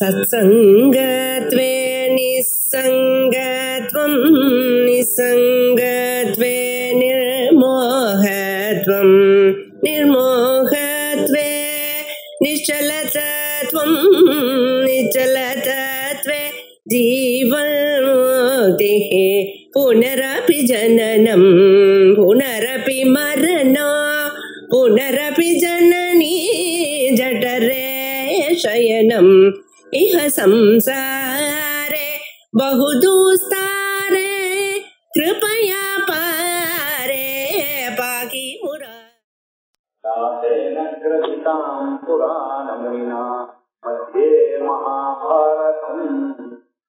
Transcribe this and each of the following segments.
सत्संगत्वे निस्संगत्वं निस्संगत्वे निर्मोहत्वं निर्मोहत्वे निश्चलतत्वं निश्चलतत्वे जीवन्मुक्तिः पुनरपि जननं पुनरपि मरणं पुनरपि जननी जठरे शयनम् इह संसारे बहुदुस्तारे कृपया पारे पाहि मुरारेण ग्रथितां पुराणमुनिना मध्ये महाभारतम्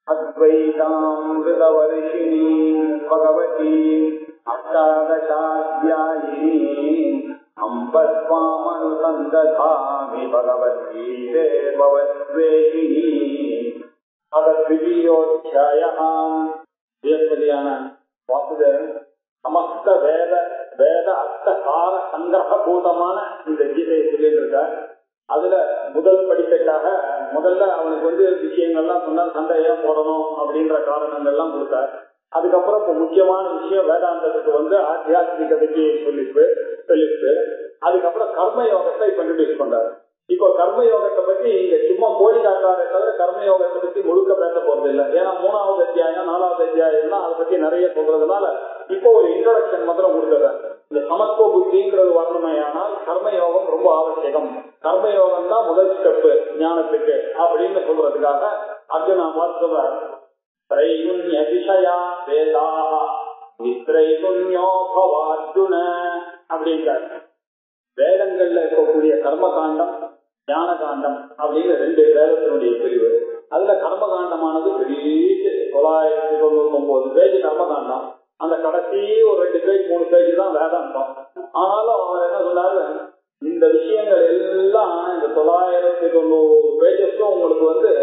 अद्वैतामृतवर्षिणीं भगवतीम् अष्टादशाध्यायिनीम् अम्ब त्वामनुसन्दधामि भगवद्गीते भवद्वेषिणी द्वितीयोऽध्यायः வாசுதேவன் சமஸ்த வேத அர்த்தகார சங்கிரகபூதமான இந்த கீதையை சொல்லிட்டு இருக்கார். அதுல முதல் படிக்கட்டாக முதல்ல அவனுக்கு விஷயங்கள்லாம் சொன்னா சண்டை ஏன் போடணும் அப்படின்ற காரணங்கள்லாம் கொடுத்தார். அதுக்கப்புறம் இப்ப முக்கியமான விஷயம் வேதாந்தத்துக்கு ஆத்தியாத்மிகதைக்கு சொல்லிட்டு அதுக்கப்புறம் கர்ம யோகத்தை இப்ப இன்ட்ரோடியூஸ் பண்றாரு. இப்போ கர்ம யோகத்தை பத்தி இங்க சும்மா கோழி காட்டுறாரே தவிர கர்ம யோகத்தை பத்தி முழுக்க பேச போறது இல்லை. ஏன்னா 3வது அத்தியாயம் 4வது அத்தியாயம் அதை பத்தி நிறைய சொல்றதுனால இப்போ ஒரு இன்ட்ரோடக்ஷன் மாத்திரம் கொடுக்குறாரு. இந்த சமத்துவ புத்திங்கிறது வரணுமையானால் கர்மயோகம் ரொம்ப ஆவசியம். கர்மயோகம் தான் முதல் ஸ்டெப் ஞானத்துக்கு அப்படின்னு சொல்றதுக்காக அர்ஜுனா பார்த்து சொல்றாரு. த்ரைகுண்ய விஷயா வேதாக நித்ரைகுண்யோ பவார்ஜுன அப்படிங்கிறார். வேதங்கள்ல இருக்கக்கூடிய கர்மகாண்டம் ஞான காண்டம் அப்படின்னு 2 வேதத்தினுடைய பிரிவு. அதுல கர்மகாண்டமானது பெரிய 999 பேஜ் கர்மகாண்டம். அந்த கடைசி ஒரு 2 பேஜ் 3 பேஜ் தான் வேதாந்தம். ஆனாலும் அவர் என்ன சொன்னாரு, இந்த விஷயங்கள் எல்லாம் இந்த 990 பேஜஸ்க்கும் உங்களுக்கு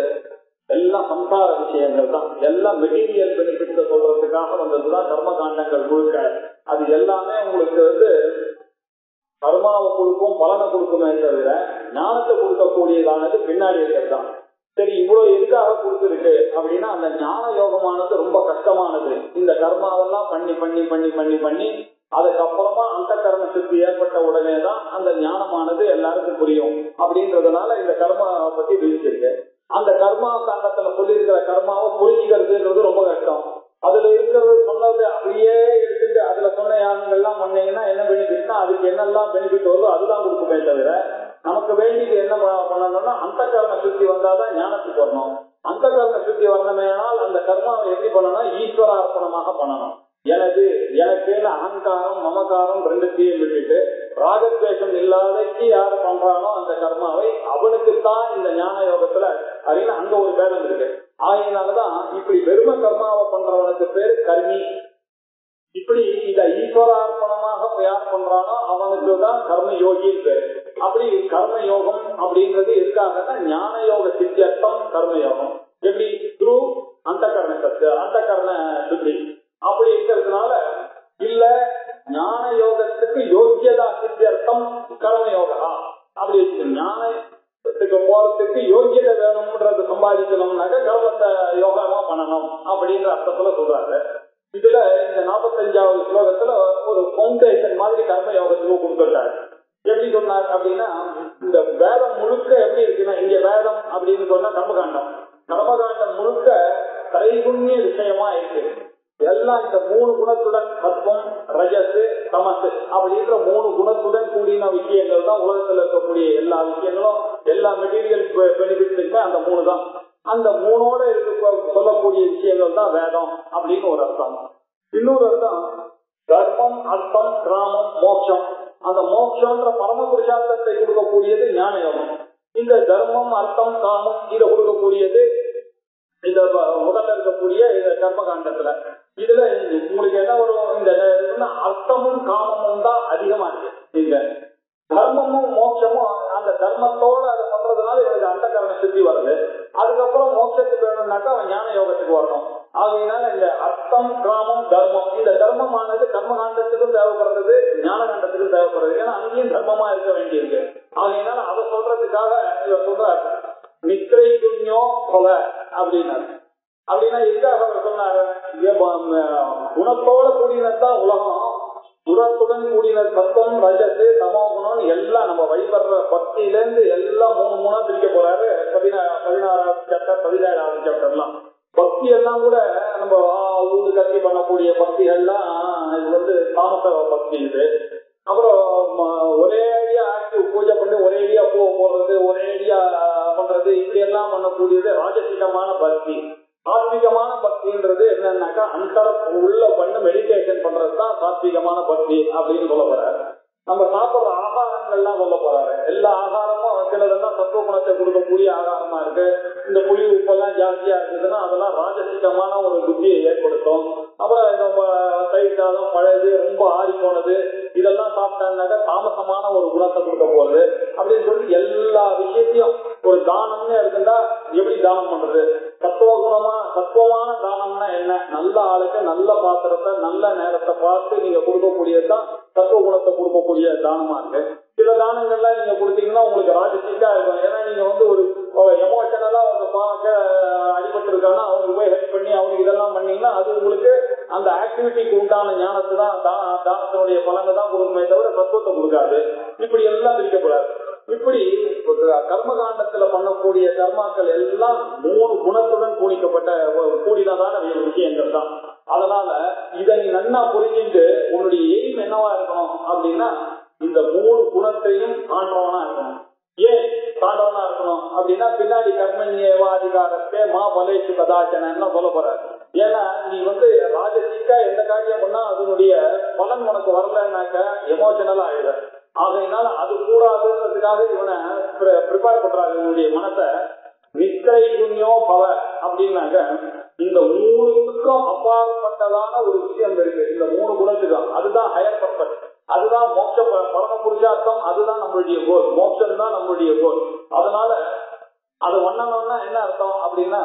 எல்லாம் சம்சார விஷயங்கள் தான். எல்லாம் மெட்டீரியல் பெனிஃபிட்ஸை சொல்றதுக்காக வந்ததுதான் கர்மகாண்டங்கள் முழுக்க. அது எல்லாமே உங்களுக்கு கர்மாவை கொடுக்கும் பலனை கொடுக்குமே தவிர ஞானத்தை கொடுக்கக்கூடியதானது பின்னாடி இருக்கிறது தான். சரி, இவ்வளவு எதுக்காக கொடுத்துருக்கு அப்படின்னா அந்த ஞான யோகமானது ரொம்ப கஷ்டமானது. இந்த கர்மாவெல்லாம் பண்ணி பண்ணி பண்ணி பண்ணி பண்ணி அதுக்கப்புறமா அந்த கர்ம சுத்தி ஏற்பட்ட உடனே தான் அந்த ஞானமானது எல்லாருக்கும் புரியும். அப்படின்றதுனால இந்த கர்மாவை பத்தி விழிச்சிருக்கு. அந்த கர்மா காண்டத்துல சொல்லியிருக்கிற கர்மாவை புரிஞ்சுக்கிறதுன்றது ரொம்ப கஷ்டம். அதுல இருக்கிறது சொன்னது அப்படியே எடுத்துட்டு அதுல சொன்ன யாகங்கள்லாம் பண்ணீங்கன்னா என்ன பெனிஃபிட்னா அதுக்கு என்னெல்லாம் பெனிஃபிட் வருதோ அதுதான் கொடுக்குமே தவிர நமக்கு வேண்டியது என்ன பண்ணணும்னா அந்த கர்ம சுத்தி வந்தாதான் ஞானத்துக்கு வரணும். அந்த கர்ம சுத்தி வரணுமேனால் அந்த கர்மாவை எப்படி பண்ணணும், ஈஸ்வரார்ப்பணமாக பண்ணணும். எனக்குன்னு அகங்காரம் மமகாரம் 2த்தையும் விட்டுட்டு ராகத்வேஷம் இல்லாதக்கு யாரு பண்றானோ அந்த கர்மாவை அவனுக்குத்தான் இந்த ஞான யோகத்துல அப்படின்னு அங்க ஒரு பேதம் இருக்கு. ஆகினாலதான் இப்படி வெறும கர்மாவை பண்றவனுக்கு பேரு கர்மி. இப்படி இத ஈஸ்வரார்ப்பணமாக யார் பண்றானோ அவனுக்கு தான் கர்ம யோகின்னு பேரு. அப்படி கர்ம யோகம் அப்படின்றது எதுக்காகனா ஞான யோக சித்தியர்த்தம் கர்ம யோகம். எப்படி த்ரூ அந்த கர்ண சுத்தி அப்படி இருக்கிறதுனால இல்ல ஞான யோகத்துக்கு யோக்கியதா சித்தியர்த்தம் கர்ம யோகா. அப்படி ஞானத்துக்கு போறதுக்கு யோக்கியதை வேணும்ன்றது சம்பாதிக்கணும்னாக்க கர்மத்தை யோகமா பண்ணணும் அப்படின்ற அர்த்தத்துல சொல்றாரு. இதுல இந்த 45வது ஸ்லோகத்துல ஒரு பவுண்டேஷன் மாதிரி கர்ம யோகத்துக்கு கொடுத்துட்டாரு. எப்படி சொன்னார் அப்படின்னா இந்த வேதம் முழுக்க எப்படி இருக்குன்னா இங்க வேதம் அப்படின்னு சொன்னா கர்மகாண்டம் முழுக்க திரைகுண்ய விஷயமா இருக்கு. எல்லாம் இந்த 3 குணத்துடன் சத்வம் ரஜஸ் தமஸ் அப்படின்ற 3 குணத்துடன் கூடின விஷயங்கள் தான் உலகத்துல இருக்கக்கூடிய எல்லா விஷயங்களும். எல்லா மெட்டீரியல் பெனிஃபிட்ஸுக்குமே அந்த 3 தான். அந்த 3ஓட சொல்லக்கூடிய விஷயங்கள் தான் வேதம் அப்படின்னு ஒரு அர்த்தம். இன்னொரு அர்த்தம் தர்மம் அர்த்தம் கிராமம் மோட்சம். அந்த மோட்சம்ன்ற பரம புருஷார்த்தத்தை கொடுக்கக்கூடியது ஞான யோகம். இந்த தர்மம் அர்த்தம் காமம் இதை கொடுக்கக்கூடியது இந்த முதல்ல இருக்கக்கூடிய இந்த கர்மகாண்டத்துல. இதுல உங்களுக்கு என்ன வரும், இந்த அர்த்தமும் காமமும் தான் அதிகமா இருக்கு. இந்த தர்மமும் மோட்சமும் அந்த தர்மத்தோட அதை பண்றதுனால இவனுக்கு அந்த கர்ம சுத்தி வருது. அதுக்கப்புறம் மோட்சத்துக்கு வேணும்னாக்கா அவன் ஞான யோகத்துக்கு வரணும். ஆகையினால இந்த அர்த்தம் காமம் தர்மம் இந்த தர்மமானது கர்மகாண்டத்துக்கும் தேவைப்படுறது ஞான காண்டத்துக்கும் தேவைப்படுறது. ஏன்னா அங்கேயும் தர்மமா இருக்க வேண்டியிருக்கு. ஆகையினால அதை சொல்றதுக்காக இவர் சொல்றாரு நித்திரை குண்யோ பவ அப்படின்னாரு. அப்படின்னா எதுக்காக அவர் சொன்னாரு? குணத்தோட கூடினதுதான் உலகம், குணத்துடன் கூடினது சத்தம், ரஜசு, தமோகுணம் எல்லாம் நம்ம வழிபடுற பக்தியில இருந்து எல்லாம் மூணா பிரிக்க போறாரு. 16வது சாப்டர் 17வது சாப்டர்லாம் பக்தி எல்லாம் கூட நம்ம ஊரு கட்டி பண்ணக்கூடிய பக்திகள்லாம் இது தாமச பக்தி. இது அப்புறம் ஒரே ஐடியா ஆக்டிவ் பூஜை பண்ணி ஒரே ஐடியா பூ போடுறது, ஒரே ஐடியா பண்றது, இப்படி எல்லாம் பண்ணக்கூடியது ராஜசிகமான பக்தி. சாத்விகமான பக்தின்றது என்னன்னாக்கா அந்தர உள்ள பண்ண மெடிடேஷன் பண்றதுதான் சாத்விகமான பக்தி அப்படின்னு சொல்ல போறாரு. நம்ம சாப்பிடுற ஆகாரங்கள்லாம் சொல்ல போறாரு. எல்லா ஆகாரமும் சிலதெல்லாம் சத்துவ குணத்தை கொடுக்கக்கூடிய ஆகாரமா இருக்கு. இந்த புளி உப்பெல்லாம் ஜாஸ்தியா இருக்குதுன்னா அதெல்லாம் ராஜசிகமான ஒரு புத்தியை ஏற்படுத்தும். அப்புறம் நம்ம தயிர் சாதம் பழகு ரொம்ப ஆறி போனது இதெல்லாம் சாப்பிட்டாங்கன்னாக்கா தாமசமான ஒரு குணத்தை கொடுக்க போறது அப்படின்னு சொல்லி எல்லா விஷயத்தையும் ஒரு தானம்னு இருக்குண்டா எப்படி தானம் பண்றது? சத்துவமான தானம்னா என்ன? நல்ல ஆளுக்கு நல்ல பாத்திரத்தை நல்ல நேரத்தை பார்த்து நீங்க கொடுக்கக்கூடியதுதான் சத்துவ குணத்தை கொடுக்கக்கூடிய தானமா இருக்கு. சில தானங்கள்லாம் நீங்க கொடுத்தீங்கன்னா உங்களுக்கு ராஜசிக்கா இருக்கும். ஏன்னா நீங்க ஒரு எமோஷனலா அவங்க பார்க்க அடிபட்டு இருக்காங்கன்னா அவங்களுக்கு போய் ஹெல்ப் பண்ணி அவங்களுக்கு இதெல்லாம் பண்ணீங்கன்னா அது உங்களுக்கு அந்த ஆக்டிவிட்டிக்கு உண்டான ஞானத்தை தான் தானத்தினுடைய பலனை தான் கொடுக்குமே தவிர சத்துவத்தை கொடுக்காது. இப்படி எல்லாம் பிரிக்கப்படாது. இப்படி கர்மகாண்டத்துல பண்ணக்கூடிய கர்மாக்கள் எல்லாம் 3 குணத்துடன் கூடினதான விஷயங்கள் தான். அதனால இதை நீ நன்னா புரிஞ்சுட்டு உன்னுடைய எய்ம் என்னவா இருக்கணும் அப்படின்னா இந்த 3 குணத்தையும் தாண்டவனா இருக்கணும். ஏன் தாண்டவனா இருக்கணும் அப்படின்னா பின்னாடி கர்மண்யேவாதிகாரத்தே மா பலேஷு கதாச்சன சொல்ல போறாரு. ஏன்னா நீ ராஜசிக்கா எந்த காரியம் பண்ணா அதனுடைய பலன் உனக்கு வரலன்னாக்க எமோஷனலா ஆயிடுற. ஆகையினால அது கூடாதுன்றதுக்காக இவனை ப்ரிப்பேர் பண்றாங்க இவனுடைய மனசை. நித்திரை குண்யோ பவ அப்படின்னாக்க இந்த 3க்கும் அப்பாற்பட்டதான ஒரு விஷயம் இருக்கு. இந்த 3 குணத்துக்கு அதுதான் ஹையர் பர்பஸ், அதுதான் மோட்ச பரம புருஷார்த்தம், அதுதான் நம்மளுடைய கோல். மோட்சம் தான் நம்மளுடைய கோல். அதனால அது ஒண்ணணும்னா என்ன அர்த்தம் அப்படின்னா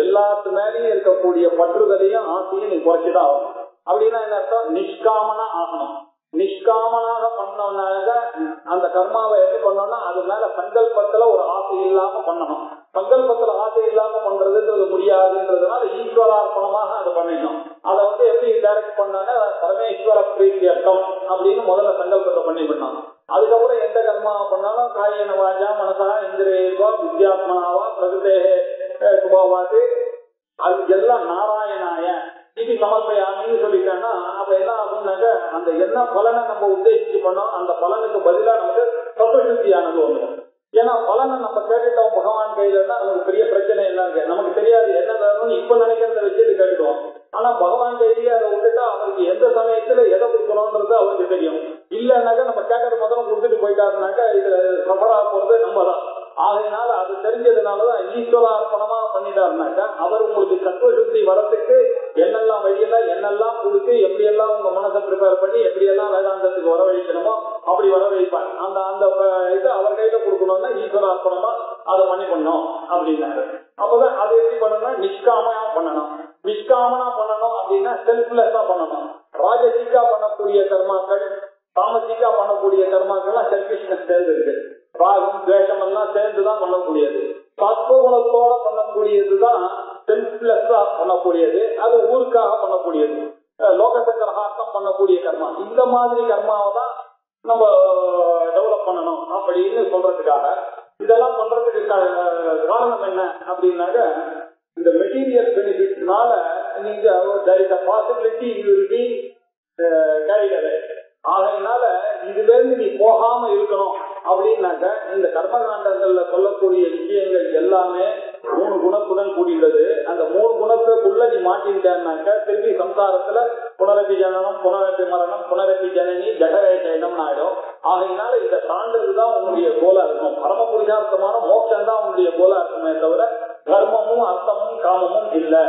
எல்லாத்து மேலேயும் இருக்கக்கூடிய பற்றுதலையும் ஆசையும் நீ குறைச்சுதான் ஆகணும். அப்படின்னா என்ன அர்த்தம்? நிஷ்காமனா ஆகணும். நிஷ்காமனாக பண்ணோம்னாக்க அந்த கர்மாவை எப்படி பண்ணோம்னா அது மேல சங்கல்பத்துல ஒரு ஆசை இல்லாம பண்ணணும். சங்கல்பத்துல ஆசை இல்லாம பண்றதுன்றது முடியாதுன்றதுனால ஈஸ்வரார்ப்பணமாக அதை பண்ணிடணும். அதை எப்படி டைரக்ட் பண்ணாங்க? பரமேஸ்வர பிரீத்தியர்த்தம் அப்படின்னு முதல்ல சங்கல்பத்தை பண்ணிவிடணும். அதுக்கப்புறம் எந்த கர்மாவை பண்ணாலும் காயேன வாஜா மனசா இந்திரியவா வித்யாத்மனாவா பிரகிருதே சுபாவாது அது எல்லாம் நாராயணாய இது சமர்ப்பையாமின்னு சொல்லிட்டேன்னா அப்ப என்ன ஆகும்னாக்க அந்த என்ன பலனை நம்ம உத்தேசிச்சு பண்ணோம் அந்த பலனுக்கு பதிலா நமக்கு தத்துவசுத்தியானது வந்துடும். ஏன்னா பலனை நம்ம கேட்டுட்டோம் பகவான் கையில இருந்தா நமக்கு பெரிய பிரச்சனை என்னங்க நமக்கு தெரியாது. என்ன வேணும்னு இப்ப நினைக்கிறத வச்சு கேட்டுடுவோம். ஆனா பகவான் கையிலேயே அதை விட்டுட்டா அவருக்கு எந்த சமயத்துல எதை கொடுக்கணும்ன்றது அவருக்கு தெரியும். இல்லைன்னாக்கா நம்ம கேட்கறது முதல்ல கொடுத்துட்டு போயிட்டாருனாக்கா இதுல சஃபரா போறது நம்ம தான். ஆகையினால அது தெரிஞ்சதுனாலதான் ஈஸ்வரார்ப்பணமா பண்ணிட்டாருனாக்கா அவர் உங்களுக்கு தத்துவ சுத்தி வரத்துக்கு என்னெல்லாம் வழியில என்னெல்லாம் கொடுத்து எப்படியெல்லாம் உங்க மனசை ப்ரிப்பேர் பண்ணி எப்படியெல்லாம் வேதாந்தத்துக்கு வரவழைக்கணுமோ அப்படி வரவழைப்பார். அந்த அந்த இது அவர் கையில கொடுக்கணும்னா ஈஸ்வரார்ப்பணமா அதை பண்ணி பண்ணணும் அப்படின்னாரு. அப்பதான் அதை எப்படி பண்ணணும்னா நிஷ்காமையா பண்ணணும். நிஷ்காமனா பண்ணணும் அப்படின்னா செல்ஃப்லெஸ்ஸா பண்ணணும். ராஜசிக்கா பண்ணக்கூடிய கர்மாக்கள் தாமசிக்கா பண்ணக்கூடிய கர்மாக்கள்லாம் செல்ஃபிஷ்னஸ் சேர்ந்து இருக்கு. ராகம் துவேஷம் எல்லாம் சேர்ந்துதான் பண்ணக்கூடியது. சத்துவகுணத்தோட பண்ணக்கூடியதுதான் செல்ஃப்லெஸ்ஸா பண்ணக்கூடியது. அது ஊருக்காக பண்ணக்கூடியது. லோகசங்கரஹார்த்தம் பண்ணக்கூடிய கர்மா. இந்த மாதிரி கர்மாவை தான் நம்ம டெவலப் பண்ணணும் அப்படின்னு சொல்றதுக்காக இதெல்லாம் பண்றதுக்கு காரணம் என்ன அப்படின்னாக்க இந்த மெட்டீரியல் பெனிஃபிட்னால நீங்க there is a possibility you will be carried away. ஆகையினால இதுல இருந்து நீ போகாம இருக்கணும் அப்படின்னாக்க இந்த கர்மகாண்டங்கள்ல சொல்லக்கூடிய விஷயங்கள் எல்லாமே 3 குணத்துடன் கூடியுள்ளது. அந்த 3 குணத்துக்குள்ள நீ மாட்டிட்டான்னாக்க திருப்பி சம்சாரத்துல புனரப்பி ஜனனம் புனரப்பி மரணம் புனரப்பி ஜனனி ஜடரேஷம் ஆயிடும். ஆகையினால இதை தாண்டதுதான் உன்னுடைய கோலா இருக்கும். பரம புருஷார்த்தமான மோட்சம் தான் உன்னுடைய கோலா இருக்குமே தவிர தர்மமும் அர்த்தமும் காமமும் இல்லை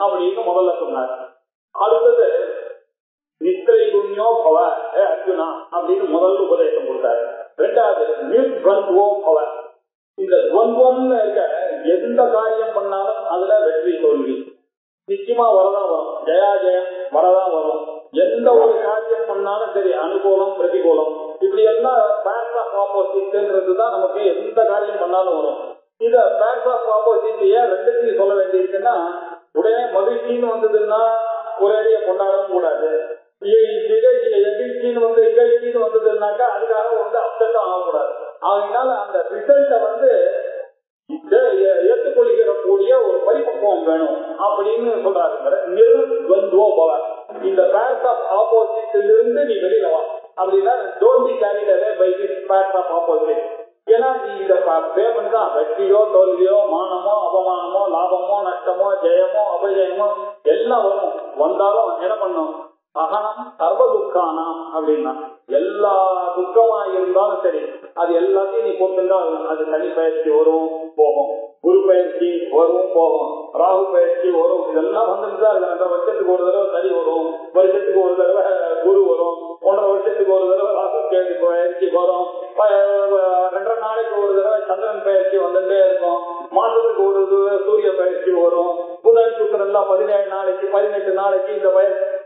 அப்படின்னு முதல்ல சொன்னார். அடுத்தது நித்திரை குண்யோ பவ அர்ஜுனா அப்படின்னு முதல் உபதேசம் கொடுத்தாரு. ரெண்டாவது நிர்பந்துவோ பவ. இந்த துவந்தம்னு இருக்க எந்த காரியம் பண்ணாலும் அதுல வெற்றி தோல்வி நிச்சயமா வரதான் வரும். ஜெயா ஜெயம் வரதான் வரும். எந்த ஒரு காரியம் பண்ணாலும் சரி அனுகூலம் பிரதிகூலம் இப்படி எல்லாம் பேரண்ட் ஆஃப் ஆப்போசிட்ன்றது தான் நமக்கு எந்த காரியம் பண்ணாலும் வரும். இத பேர்ஸ் ஆஃப் ஆப்போசிட் ஏன் ரெண்டுத்தையும் சொல்ல வேண்டியிருக்குன்னா, உடனே மகிழ்ச்சின்னு வந்ததுன்னா ஒரேடிய கொண்டாடவும் கூடாது. எதிர்ச்சின்னு வந்து இகழ்ச்சின்னு வந்ததுன்னாக்கா அதுக்காக வந்து அப்செட்டும் ஆகக்கூடாது. அதனால அந்த ரிசல்ட்டை ஏற்றுக்கொள்கிற கூடிய ஒரு பரிபக்குவம் வேணும் அப்படின்னு சொல்றாரு. நிர்வந்தோ பவ, இந்த பேர்ஸ் ஆஃப் ஆப்போசிட்ல இருந்து நீ வெளியில வா அப்படின்னா, don't be carried away by this pairs of opposite. ஏன்னா நீ இதை பே பண்ணிதான் வெற்றியோ தோல்வியோ மானமோ அபமானமோ லாபமோ நஷ்டமோ ஜெயமோ அபஜயமோ எல்லாம் வரும். வந்தாலும் என்ன பண்ணும், அகனம் சர்வ துக்கானாம் அப்படின்னா எல்லா துக்கமா இருந்தாலும் சரி அது எல்லாத்தையும் நீ கொடுத்துட்டா அது சனி பயிற்சி வரும் போகும், குரு பயிற்சி வரும் போகும், ராகு பயிற்சி வரும், இதெல்லாம் வந்துட்டுதான் இருக்கு. 2 வருஷத்துக்கு ஒரு தடவை சனி வரும், வருஷத்துக்கு ஒரு தடவை குரு வரும், 1.5 வருஷத்துக்கு ஒரு தடவை ராகு கேது பயிற்சி வரும், 2 நாளைக்கு ஒரு தடவை சந்திரன் பயிற்சி வந்துட்டே இருக்கும், மாசத்துக்கு ஒரு சூரிய பயிற்சி வரும், புதன் சுக்கரன் எல்லாம் 17 நாளைக்கு 18 நாளைக்கு இந்த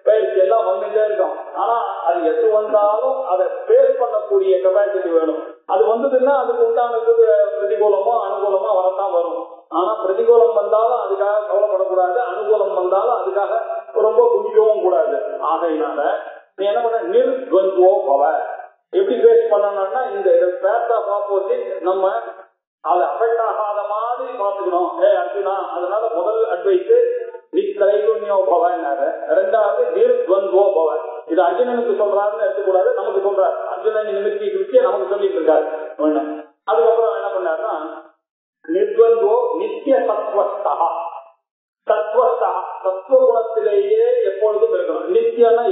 பயிற்சி எல்லாம் வந்துட்டே இருக்கும். ஆனா அது எது வந்தாலும் அதை பேஸ் பண்ணக்கூடிய கெப்பாசிட்டி வேணும். அது வந்ததுன்னா அதுக்கு உண்டானது பிரதிகூலமோ அனுகூலமோ வரத்தான் வரும். ஆனா பிரதிகூலம் வந்தாலும் அதுக்காக கவலைப்படக்கூடாது, அனுகூலம் வந்தாலும் அதுக்காக ரொம்ப குடிக்கவும் கூடாது. ஆகையினால நீ என்ன பண்ண, நிர்வந்தோ பவ. எப்படி பேஸ் பண்ணணும்னா இந்த பேர்ஸ் ஆஃப் ஆப்போசிட் நம்ம அதை அஃபெக்ட் ஆகாத மாதிரி பாத்துக்கணும். அர்ஜுனா, அதனால முதல் அட்வைஸ் நித்ரைகுண்யோ பவன்னாரு, 2வது நிர்வந்தோ பவ. இது அர்ஜுனனுக்கு சொல்றாருன்னு எடுத்துக்கூடாது, நமக்கு சொல்றாரு. அர்ஜுனன் நிமித்தி குறிச்சு நமக்கு சொல்லிட்டு இருக்காரு ஒண்ணு. அதுக்கப்புறம் என்ன பண்ணாருன்னா, நிர்வந்தோ நித்திய சத்வஸ்தா. சத்வஸ்தா சத்துவ குணத்திலேயே எப்பொழுதும் இருக்கணும். நித்தியம்னா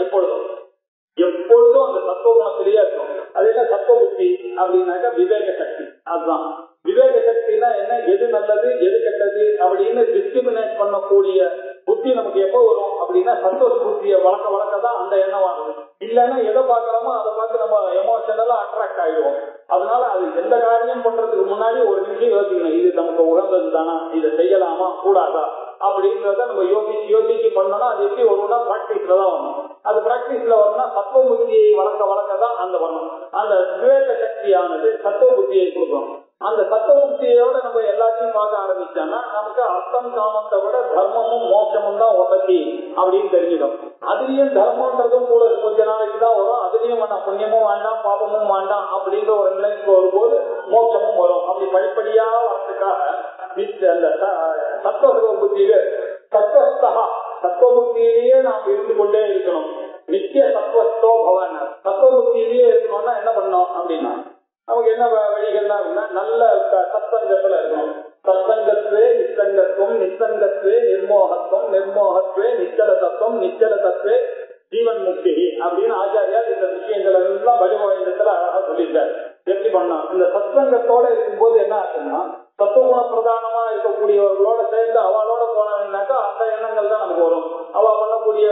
எப்பொழுதும் அந்த சத்துவ குணத்திலேயே இருக்கும். அது என்ன சத்துவ புத்தி அப்படின்னாக்கா விவேக சக்தி. அதுதான் விவேக சக்தினா என்ன, எது நல்லது எது கெட்டது அப்படின்னு டிஸ்கிரிமினேட் பண்ணக்கூடிய புத்தி நமக்கு எப்போ வரும் அப்படின்னா, சந்தோஷ புத்தியை வளர்க்க அந்த எண்ணம் ஆகும். இல்லைன்னா எதை பார்க்கலாமோ அதை பார்த்து நம்ம எமோஷனலா அட்ராக்ட் ஆயிடுவோம். அதனால அது எந்த காரியம் பண்றதுக்கு முன்னாடி ஒரு நிமிஷம் யோசிக்கணும், இது நமக்கு உகந்தது தானா, இதை செய்யலாமா கூடாதா அப்படின்றத நம்ம யோசிச்சு பண்ணோம்னா அது எப்படி வரும்னா பிராக்டிஸ்ல தான் வரணும். அது பிராக்டிஸ்ல வரணும்னா சத்துவ புத்தியை வளர்க்க தான் அந்த வரணும். அந்த விவேக சக்தியானது சத்துவ புத்தியை கொடுக்கும். அந்த சத்துவ புத்தியோட நம்ம எல்லாத்தையும் பார்க்க ஆரம்பிச்சோம்னா நமக்கு அர்த்தம் காமத்தை விட தர்மமும் மோட்சமும் தான் உதவி அப்படின்னு தெரிஞ்சிடும். அதுலயும் தர்மன்றதும் கூட கொஞ்ச நாளைக்கு தான் வரும். அதுலயும் புண்ணியமும் வேண்டாம் பாபமும் வேண்டாம் அப்படின்ற ஒரு நிலைக்கு வரும்போது மோட்சமும் வரும். அப்படி படிப்படியா வரதுக்காக அந்த சத்துவ புத்தியில சத்துவ புத்தியிலேயே நாம் இருந்து கொண்டே இருக்கணும். நித்திய சத்வஸ்தோ பவன். சத்துவ புத்தியிலேயே இருக்கணும்னா என்ன பண்ணணும் அப்படின்னா, நமக்கு என்ன வழிகள்லாம் இருக்குன்னா, நல்ல சத்சங்கத்துல இருக்கணும். சத்சங்கத்வே நிச்சங்கத்துவம், நிச்சங்கத்வே நிர்மோகத்துவம், நிர்மோகத்வே நிச்சல தத்துவம், நிச்சல தத்துவே ஜீவன் முக்தி அப்படின்னு ஆச்சாரியார் இந்த விஷயங்கள் எல்லாம் பகவதத்துல அழகா சொல்லியிருக்காரு. எப்படி பண்ணா, இந்த சத்சங்கத்தோட இருக்கும்போது என்ன ஆகுதுன்னா, சத்துவகுண பிரதானமா இருக்கக்கூடியவர்களோட சேர்ந்து அவளோட போனாங்கன்னாக்கா அந்த எண்ணங்கள் தான் நமக்கு வரும். அவ பண்ணக்கூடிய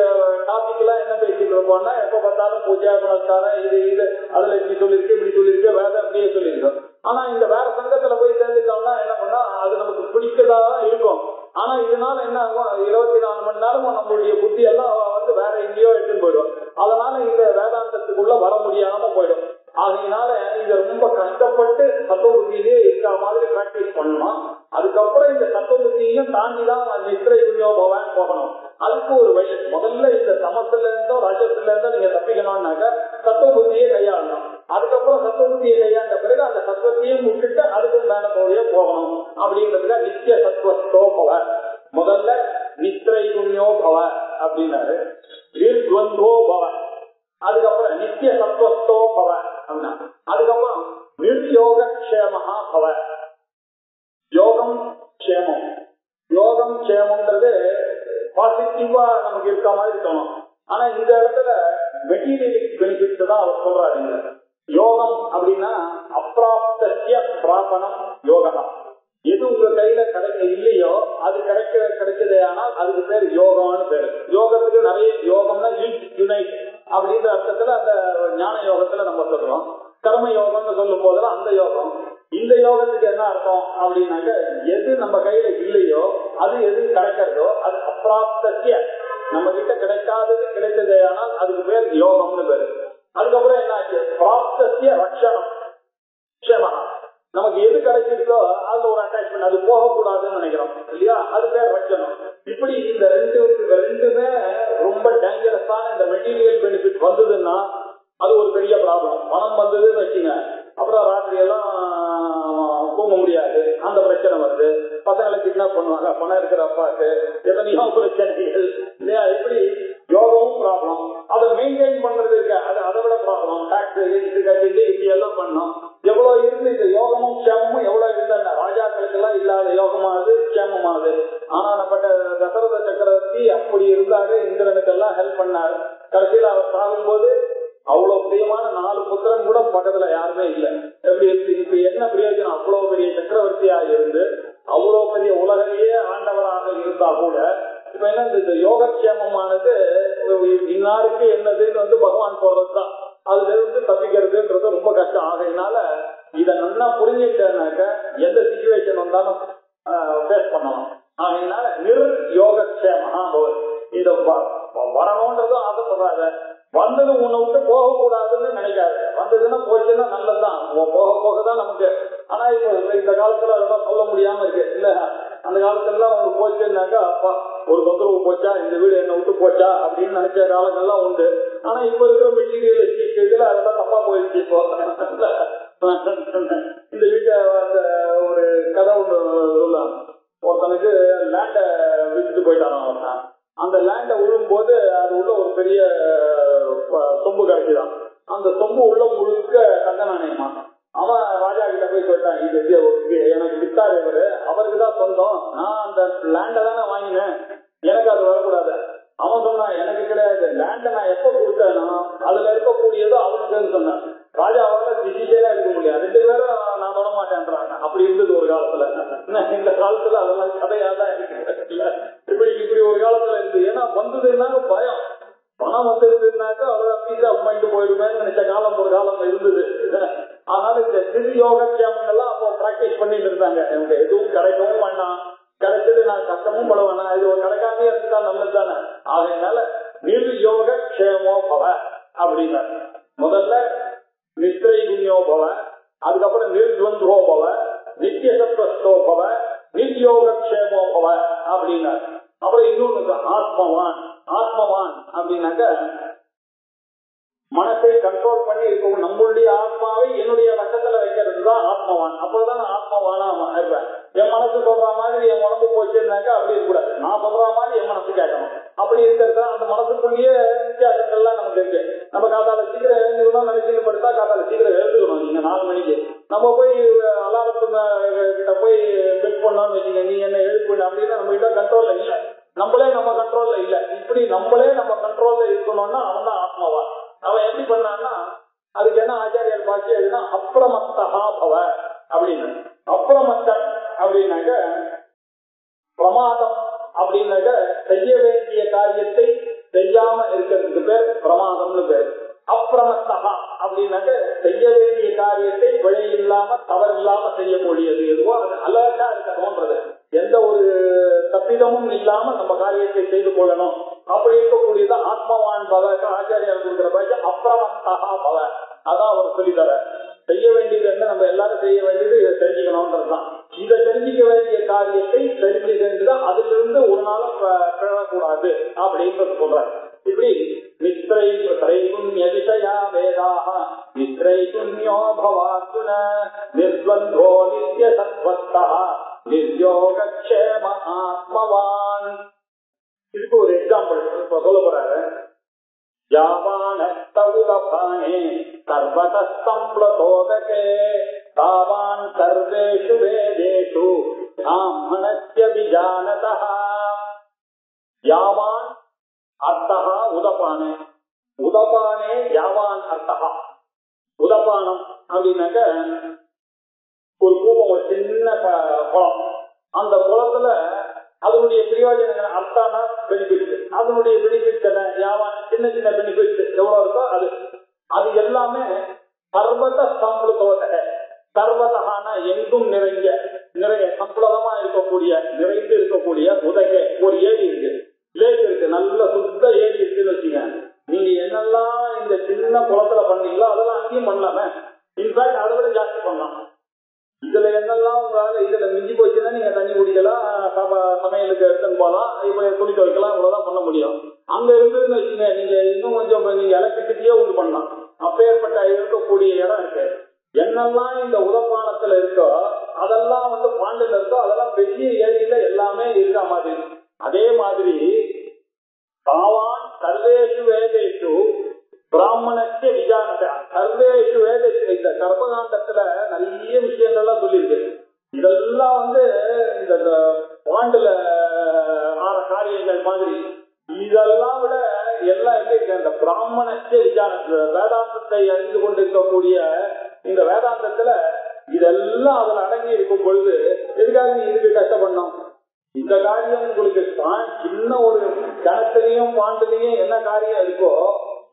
டாபிக் எல்லாம் என்ன பேசிட்டு இருப்போம்னா, எப்ப பார்த்தாலும் பூஜா புனஸ்காரம் இது அதுல இப்படி சொல்லிருக்கு வேத அப்படியே சொல்லியிருக்கோம். ஆனா இந்த வேற சங்கத்துல போய் சேர்ந்துட்டோம்னா என்ன பண்ணா, அது நமக்கு பிடிக்கதா இருக்கும். ஆனா இதனால என்ன ஆகும், 24 மணி நேரம் நம்மளுடைய புத்தி எல்லாம் வந்து வேற எங்கேயோ எடுத்துன்னு போயிடும். அதனால இந்த வேதாந்தத்துக்குள்ள வர முடியாம போயிடும். ஆகையினால இத ரொம்ப கஷ்டப்பட்டு சத்துவ புத்தியிலே இருக்கிற மாதிரி பிராக்டிஸ் பண்ணணும். அதுக்கப்புறம் இந்த சத்துவ புத்தியையும் தாண்டிதான் நித்திரை விநியோகம் போகணும். அதுக்கு ஒரு வழி, முதல்ல இந்த சமத்துல இருந்தோ ரஜத்துல இருந்தோ நீங்க தப்பிக்கணும்னாக்க சத்துவ புத்தியை கையாளணும். அதுக்கப்புறம் சத்துவ புத்தியை கையாண்ட பிறகு அந்த சத்துவத்தையும் விட்டுட்டு அதுக்கு மேல போகணும். அப்படின்றதுல நித்திய சத்துவஸ்தோ பவ. முதல்ல நித்திரை குண்யோ பவ அப்படின்னாரு, நிர்த்வந்தோ பவ. அதுக்கப்புறம் நித்திய சத்வஸ்தோ பவ அப்படின்னா, அதுக்கப்புறம் நிர்யோக க்ஷேமஹா பவ. யோகம் க்ஷேமம். யோகம் க்ஷேமம்ன்றது பாசிட்டிவா நமக்கு இருக்க மாதிரி தோணும். ஆனா இந்த இடத்துல மெட்டீரியலிக் பெனிஃபிட்ஸ் தான் அவர் சொல்றாரு. யோகம் அப்படின்னா அப்ராப்தஸ்ய பிராபணம் யோகா. எது உங்க கையில கிடைக்க இல்லையோ அது கிடைச்சதே ஆனால் அதுக்கு பேர் யோகம்னு பேரு. யோகத்துக்கு நிறைய யோகம்னா யுனைட் அப்படின்ற அர்த்தத்துல அந்த ஞான யோகத்துல நம்ம சொல்றோம். கர்ம யோகம்னு சொல்லும் போதெல்லாம் அந்த யோகம். இந்த யோகத்துக்கு என்ன அர்த்தம் அப்படின்னாக்க, எது நம்ம கையில இல்லையோ அது எது கிடைக்கிறதோ அது அப்ராப்தஸ்ய, நம்ம கிட்ட கிடைக்காதது கிடைச்சதே ஆனால் அதுக்கு பேர் யோகம்னு பேரு. அதுக்கப்புறம் என்ன ஆச்சு, பிராப்தஸ்ய ரக்ஷணம் க்ஷேமஹா. நமக்கு நமக்கு எது கிடைச்சிருக்கோ அதுல ஒரு அட்டாச்மெண்ட், அது போகக்கூடாதுன்னு நினைக்கிறோம் இல்லையா, அது பேர் ரட்சணம். இப்படி இந்த ரெண்டுமே ரொம்ப டேஞ்சரஸான இந்த மெட்டீரியல் பெனிஃபிட் வந்ததுன்னா அது ஒரு பெரிய ப்ராப்ளம். பணம் வந்ததுன்னு வச்சுங்க, அப்புறம் ராத்திரி எல்லாம் தூங்க முடியாது, அந்த பிரச்சனை வருது. பசங்களை கிட்னாப் பண்ணுவாங்க, பணம் இருக்கிற அப்பாக்கு எத்தனையோ பிரச்சனைகள் இல்லையா. இப்படி யோகமும் ப்ராப்ளம், அதை மெயின்டைன் பண்றது இருக்கு, அது அதை விட ப்ராப்ளம். டாக்ஸ் இது கட்டிட்டு இப்படி எல்லாம் பண்ணோம். எவ்வளவு இருந்து இந்த யோகமும் க்ஷேமமும் எவ்வளவு இருந்தா ராஜாக்களுக்கு எல்லாம் இல்லாத யோகமானது க்ஷேமமானது. ஆனா நம்மட்ட தசரத சக்கரவர்த்தி அப்படி இருந்தாரு, இந்திரனுக்கு எல்லாம் ஹெல்ப் பண்ணாரு. கடைசியில் அவர் சாகும்போது அவ்வளவு பிரியமான 4 புத்திரன் கூட பக்கத்துல யாருமே இல்லை. எப்படி இப்ப என்ன பிரயோஜனம்? அவ்வளவு பெரிய சக்கரவர்த்தியா இருந்து அவ்வளவு பெரிய உலகையே ஆண்டவராக இருந்தா கூட இப்ப என்ன இந்த யோகக்ஷேமமானது இன்னாருக்கு என்னதுன்னு பகவான் போடுறதுதான். அதுல இருந்து தப்பிக்கிறதுன்றது ரொம்ப கஷ்டம். ஆகையினால இதை நல்லா புரிஞ்சுட்டாக்க எந்த சிச்சுவேஷன் வந்தாலும் ஃபேஸ் பண்ணலாம். ஆகையினால யோகக்ஷேமா இத வரணும்ன்றதும் ஆசைப்படாத, வந்தது உன்னை விட்டு போக கூடாதுன்னு நினைக்காது. வந்ததுன்னா போச்சுன்னா நல்லதுதான், போக போகதான் நமக்கு. ஆனா இப்போ இந்த காலத்துல அதெல்லாம் சொல்ல முடியாம இருக்கு இல்ல. அந்த காலத்துல எல்லாம் அவங்க போச்சுன்னாக்கா அப்பா ஒரு தொந்தரவு போச்சா, இந்த வீடு என்ன விட்டு போச்சா அப்படின்னு நினைச்ச காலங்கள்லாம் உண்டு. ஆனா இப்ப இருக்கிற மெட்டீரியலிஸ்டிக் இதுல அதெல்லாம் தப்பா போயிடுச்சு. இப்போ இந்த வீட்டை அந்த ஒரு கதை ஒன்று சொல்லலாம். ஒருத்தனுக்கு லேண்ட விட்டுட்டு போயிட்டாரான் அவன். அந்த லேண்ட விழும்போது அது உள்ள ஒரு பெரிய சொம்பு கிடைக்குதான். அந்த சொம்பு உள்ள முழுக்க தங்க நாணயமா. அவன் ராஜா கிட்ட போய் சொல்லிட்டான், இது எனக்கு வித்தாரு இவரு, அவருக்கு தான் சொந்தம், நான் அந்த லேண்ட தானே வாங்கினேன், எனக்கு அது வரக்கூடாது. அவன் சொன்னான், எனக்கு கிடையாது, லேண்ட நான் எப்ப கொடுத்தேனோ அதுல இருக்கக்கூடியதோ அவனுக்குன்னு சொன்னான். ராஜாவால டிசிஷனே எடுக்க முடியாது, 2 பேரும் நான் தொட மாட்டேன்றாங்க. அப்படி இருந்தது ஒரு காலத்துல. இந்த காலத்துல அதெல்லாம் கதையாதான் இருக்கு. இப்படி ஒரு காலத்துல இருந்து, ஏன்னா வந்ததுன்னாக்க பயம், பணம் வந்ததுன்னாக்கா அவ்வளவு பீஸ் ஆஃப் மைண்ட் போயிடுவேன்னு நினைச்ச காலம் ஒரு காலம் இருந்தது. அதனால இந்த திரு யோகக்ஷேமங்கள் எல்லாம் அப்போ பிராக்டிஸ் பண்ணிட்டு இருந்தாங்க. எனக்கு எதுவும் கிடைக்கவும் வேண்டாம், கிடைச்சது நான் கஷ்டமும் பட வேணாம், இது ஒரு கிடைக்காம இருந்தா நல்லது தானே. ஆகையினால நிர்யோகக்ஷேமோ பவ அப்படின்னா முதல்ல நிஸ்திரை குண்யோ பவ, அதுக்கப்புறம் நிர்த்வந்தோ பவ, நித்திய சத்வஸ்தோ பவ, நிர்யோகக்ஷேமோ பவ அப்படின்னா. அப்புறம் இன்னொன்னு ஆத்மவான். ஆத்மவான் அப்படின்னாக்க மனசை கண்ட்ரோல் பண்ணி இருக்கும். நம்மளுடைய ஆத்மாவை என்னுடைய வட்டத்துல வைக்கிறது தான் ஆத்மவான். அப்பதான் ஆத்மவானா இருப்பேன். என் மனசு சொல்ற மாதிரி என் உடம்பு போச்சுன்னாக்கா அப்படி இருக்கக்கூடாது, நான் சொல்ற மாதிரி என் மனசு கேட்கணும். அப்படி இருக்கிறது அந்த மனசுக்குள்ளேயே வித்தியாசங்கள்லாம் நமக்கு இருக்கு. நம்ம காத்தால சீக்கிரம் எழுந்துக்கணும் நினைச்சு படுத்தா காத்தால சீக்கிரம் எழுந்துக்கணும். நீங்க 4 மணிக்கு நம்ம போய் அலாரத்து கிட்ட போய் பெட் பண்ணோம்னு வச்சுங்க, நீங்க என்ன எழுப்புன்னு அப்படின்னா நம்ம கிட்ட கண்ட்ரோல்ல இல்ல, நம்மளே நம்ம கண்ட்ரோல்ல இல்ல. இப்படி நம்மளே நம்ம கண்ட்ரோல்ல இருக்கணும்னா அவன் தான் ஆத்மவான். அவன் எப்படி பண்ணான்னா அதுக்கு என்ன ஆச்சாரியர் பாட்சி அதுனா அப்ரமத்தா பவ அப்படின்னு. அப்ரமத்தன் அப்படின்னாக்க பிரமாதம் அப்படின்னாக்க செய்ய வேண்டிய காரியத்தை செய்யாம இருக்கிறதுக்கு பேர் பிரமாதம்னு பேர். அப்ரமத்தா அப்படின்னாக்க செய்ய வேண்டிய காரியத்தை பிழை இல்லாம தவறு இல்லாம செய்யக்கூடியது எதுவோ அது அலர்ட்டா இருக்க தோன்றது, எந்த ஒரு தப்பிதமும் இல்லாம நம்ம காரியத்தை செய்து கொள்ளணும். அப்படி இருக்கக்கூடியது ஆத்மவான் பவ. ஆச்சாரியார் கொடுக்கிற பாய்ச்சி அப்ரமத்தா பவ. அதான் அவர் சொல்லி தர. செய்ய வேண்டியது என்ன, நம்ம எல்லாரும் செய்ய வேண்டியது இதை தெரிஞ்சுக்கணும்ன்றதுதான். இதை தெரிஞ்சிக்க வேண்டிய காரியத்தை தெரிஞ்சு செஞ்சுதான் அதுல இருந்து ஒரு நாளும் பெறக்கூடாது அப்படின்றது சொல்றாரு. இப்படி மிஸ்ரை புண்ணியதிசயா வேதாக மிஸ்ரை புண்ணியோ பவாத்துன நிர்வந்தோ நித்ய சத்வஸ்தா நிர்யோகக்ஷேம ஆத்மவான். இதுக்கு ஒரு எக்ஸாம்பிள் இப்ப சொல்ல போறாரு. யாவானே சர்வதம்பளதோதகே தாவான் சர்வேஷு வேதேஷு பிராமணஸ்ய விஜானதः. யாவான் அர்த்தः உதபானே, உதபானே யாவான் அர்த்தः. உதபானம் அப்படின்னாக்க ஒரு கூப்பம், ஒரு சின்ன குளம். அந்த குளத்துல அதனுடைய பிரயோஜனங்கள் அர்த்தான பெனிஃபிட், அதனுடைய பெனிஃபிட் என்ன, யாவான் சின்ன சின்ன பெனிஃபிட் எவ்வளவு இருக்கோ அது அது எல்லாமே சர்வத சம்பளத்தோட. சர்வதகான எங்கும் நிறைய சம்பளமா இருக்கக்கூடிய நிறைந்து இருக்கக்கூடிய உதகை ஒரு ஏரி இருக்கு, லேக் இருக்கு, நல்ல சுத்த ஏரி இருக்குன்னு வச்சுங்க. நீங்க என்னெல்லாம் இந்த சின்ன குளத்துல பண்ணீங்களோ அதெல்லாம் அங்கேயும் பண்ணலாமே. இன்ஃபேக்ட் அதை விட ஜாஸ்தி பண்ணலாம். இதுல சமையலுக்கு எடுத்துன்னு போலாம், இப்ப துணி துவைக்கலாம், இவ்வளவுதான் பண்ண முடியும். அங்க இருந்ததுன்னு வச்சுங்க, நீங்க இன்னும் கொஞ்சம் நீங்க எலக்ட்ரிசிட்டியே உண்டு பண்ணலாம். அப்பேற்பட்ட இருக்கக்கூடிய இடம் இருக்கு. என்னெல்லாம் இந்த உதப்பானத்துல இருக்கோ அதெல்லாம் பாண்டில இருக்கோ அதெல்லாம் பெரிய ஏரியில எல்லாமே இருக்க மாதிரி. அதே மாதிரி தாவான் சர்வேஷு வேதேஷு பிராமணஸ்ய விஜானத, சர்வேஷு வேதேஷு, இந்த கர்மகாண்டத்துல நிறைய விஷயங்கள்லாம் சொல்லியிருக்கு. இதெல்லாம் இந்த பாண்டுல ஆற காரியங்கள் மாதிரி. இதெல்லாம் விட எல்லாம் எப்படி இருக்கு, இந்த பிராமணஸ்ய விஜானத, வேதாந்தத்தை அறிந்து கொண்டிருக்கக்கூடிய இந்த வேதாந்தத்துல இதெல்லாம் அதுல அடங்கி இருக்கும் பொழுது எதுக்காக நீ இதுக்கு கஷ்டப்படணும்? இந்த காரியம் உங்களுக்கு சின்ன ஒரு கணத்திலையும் பாண்டுலையும் என்ன காரியம் இருக்கோ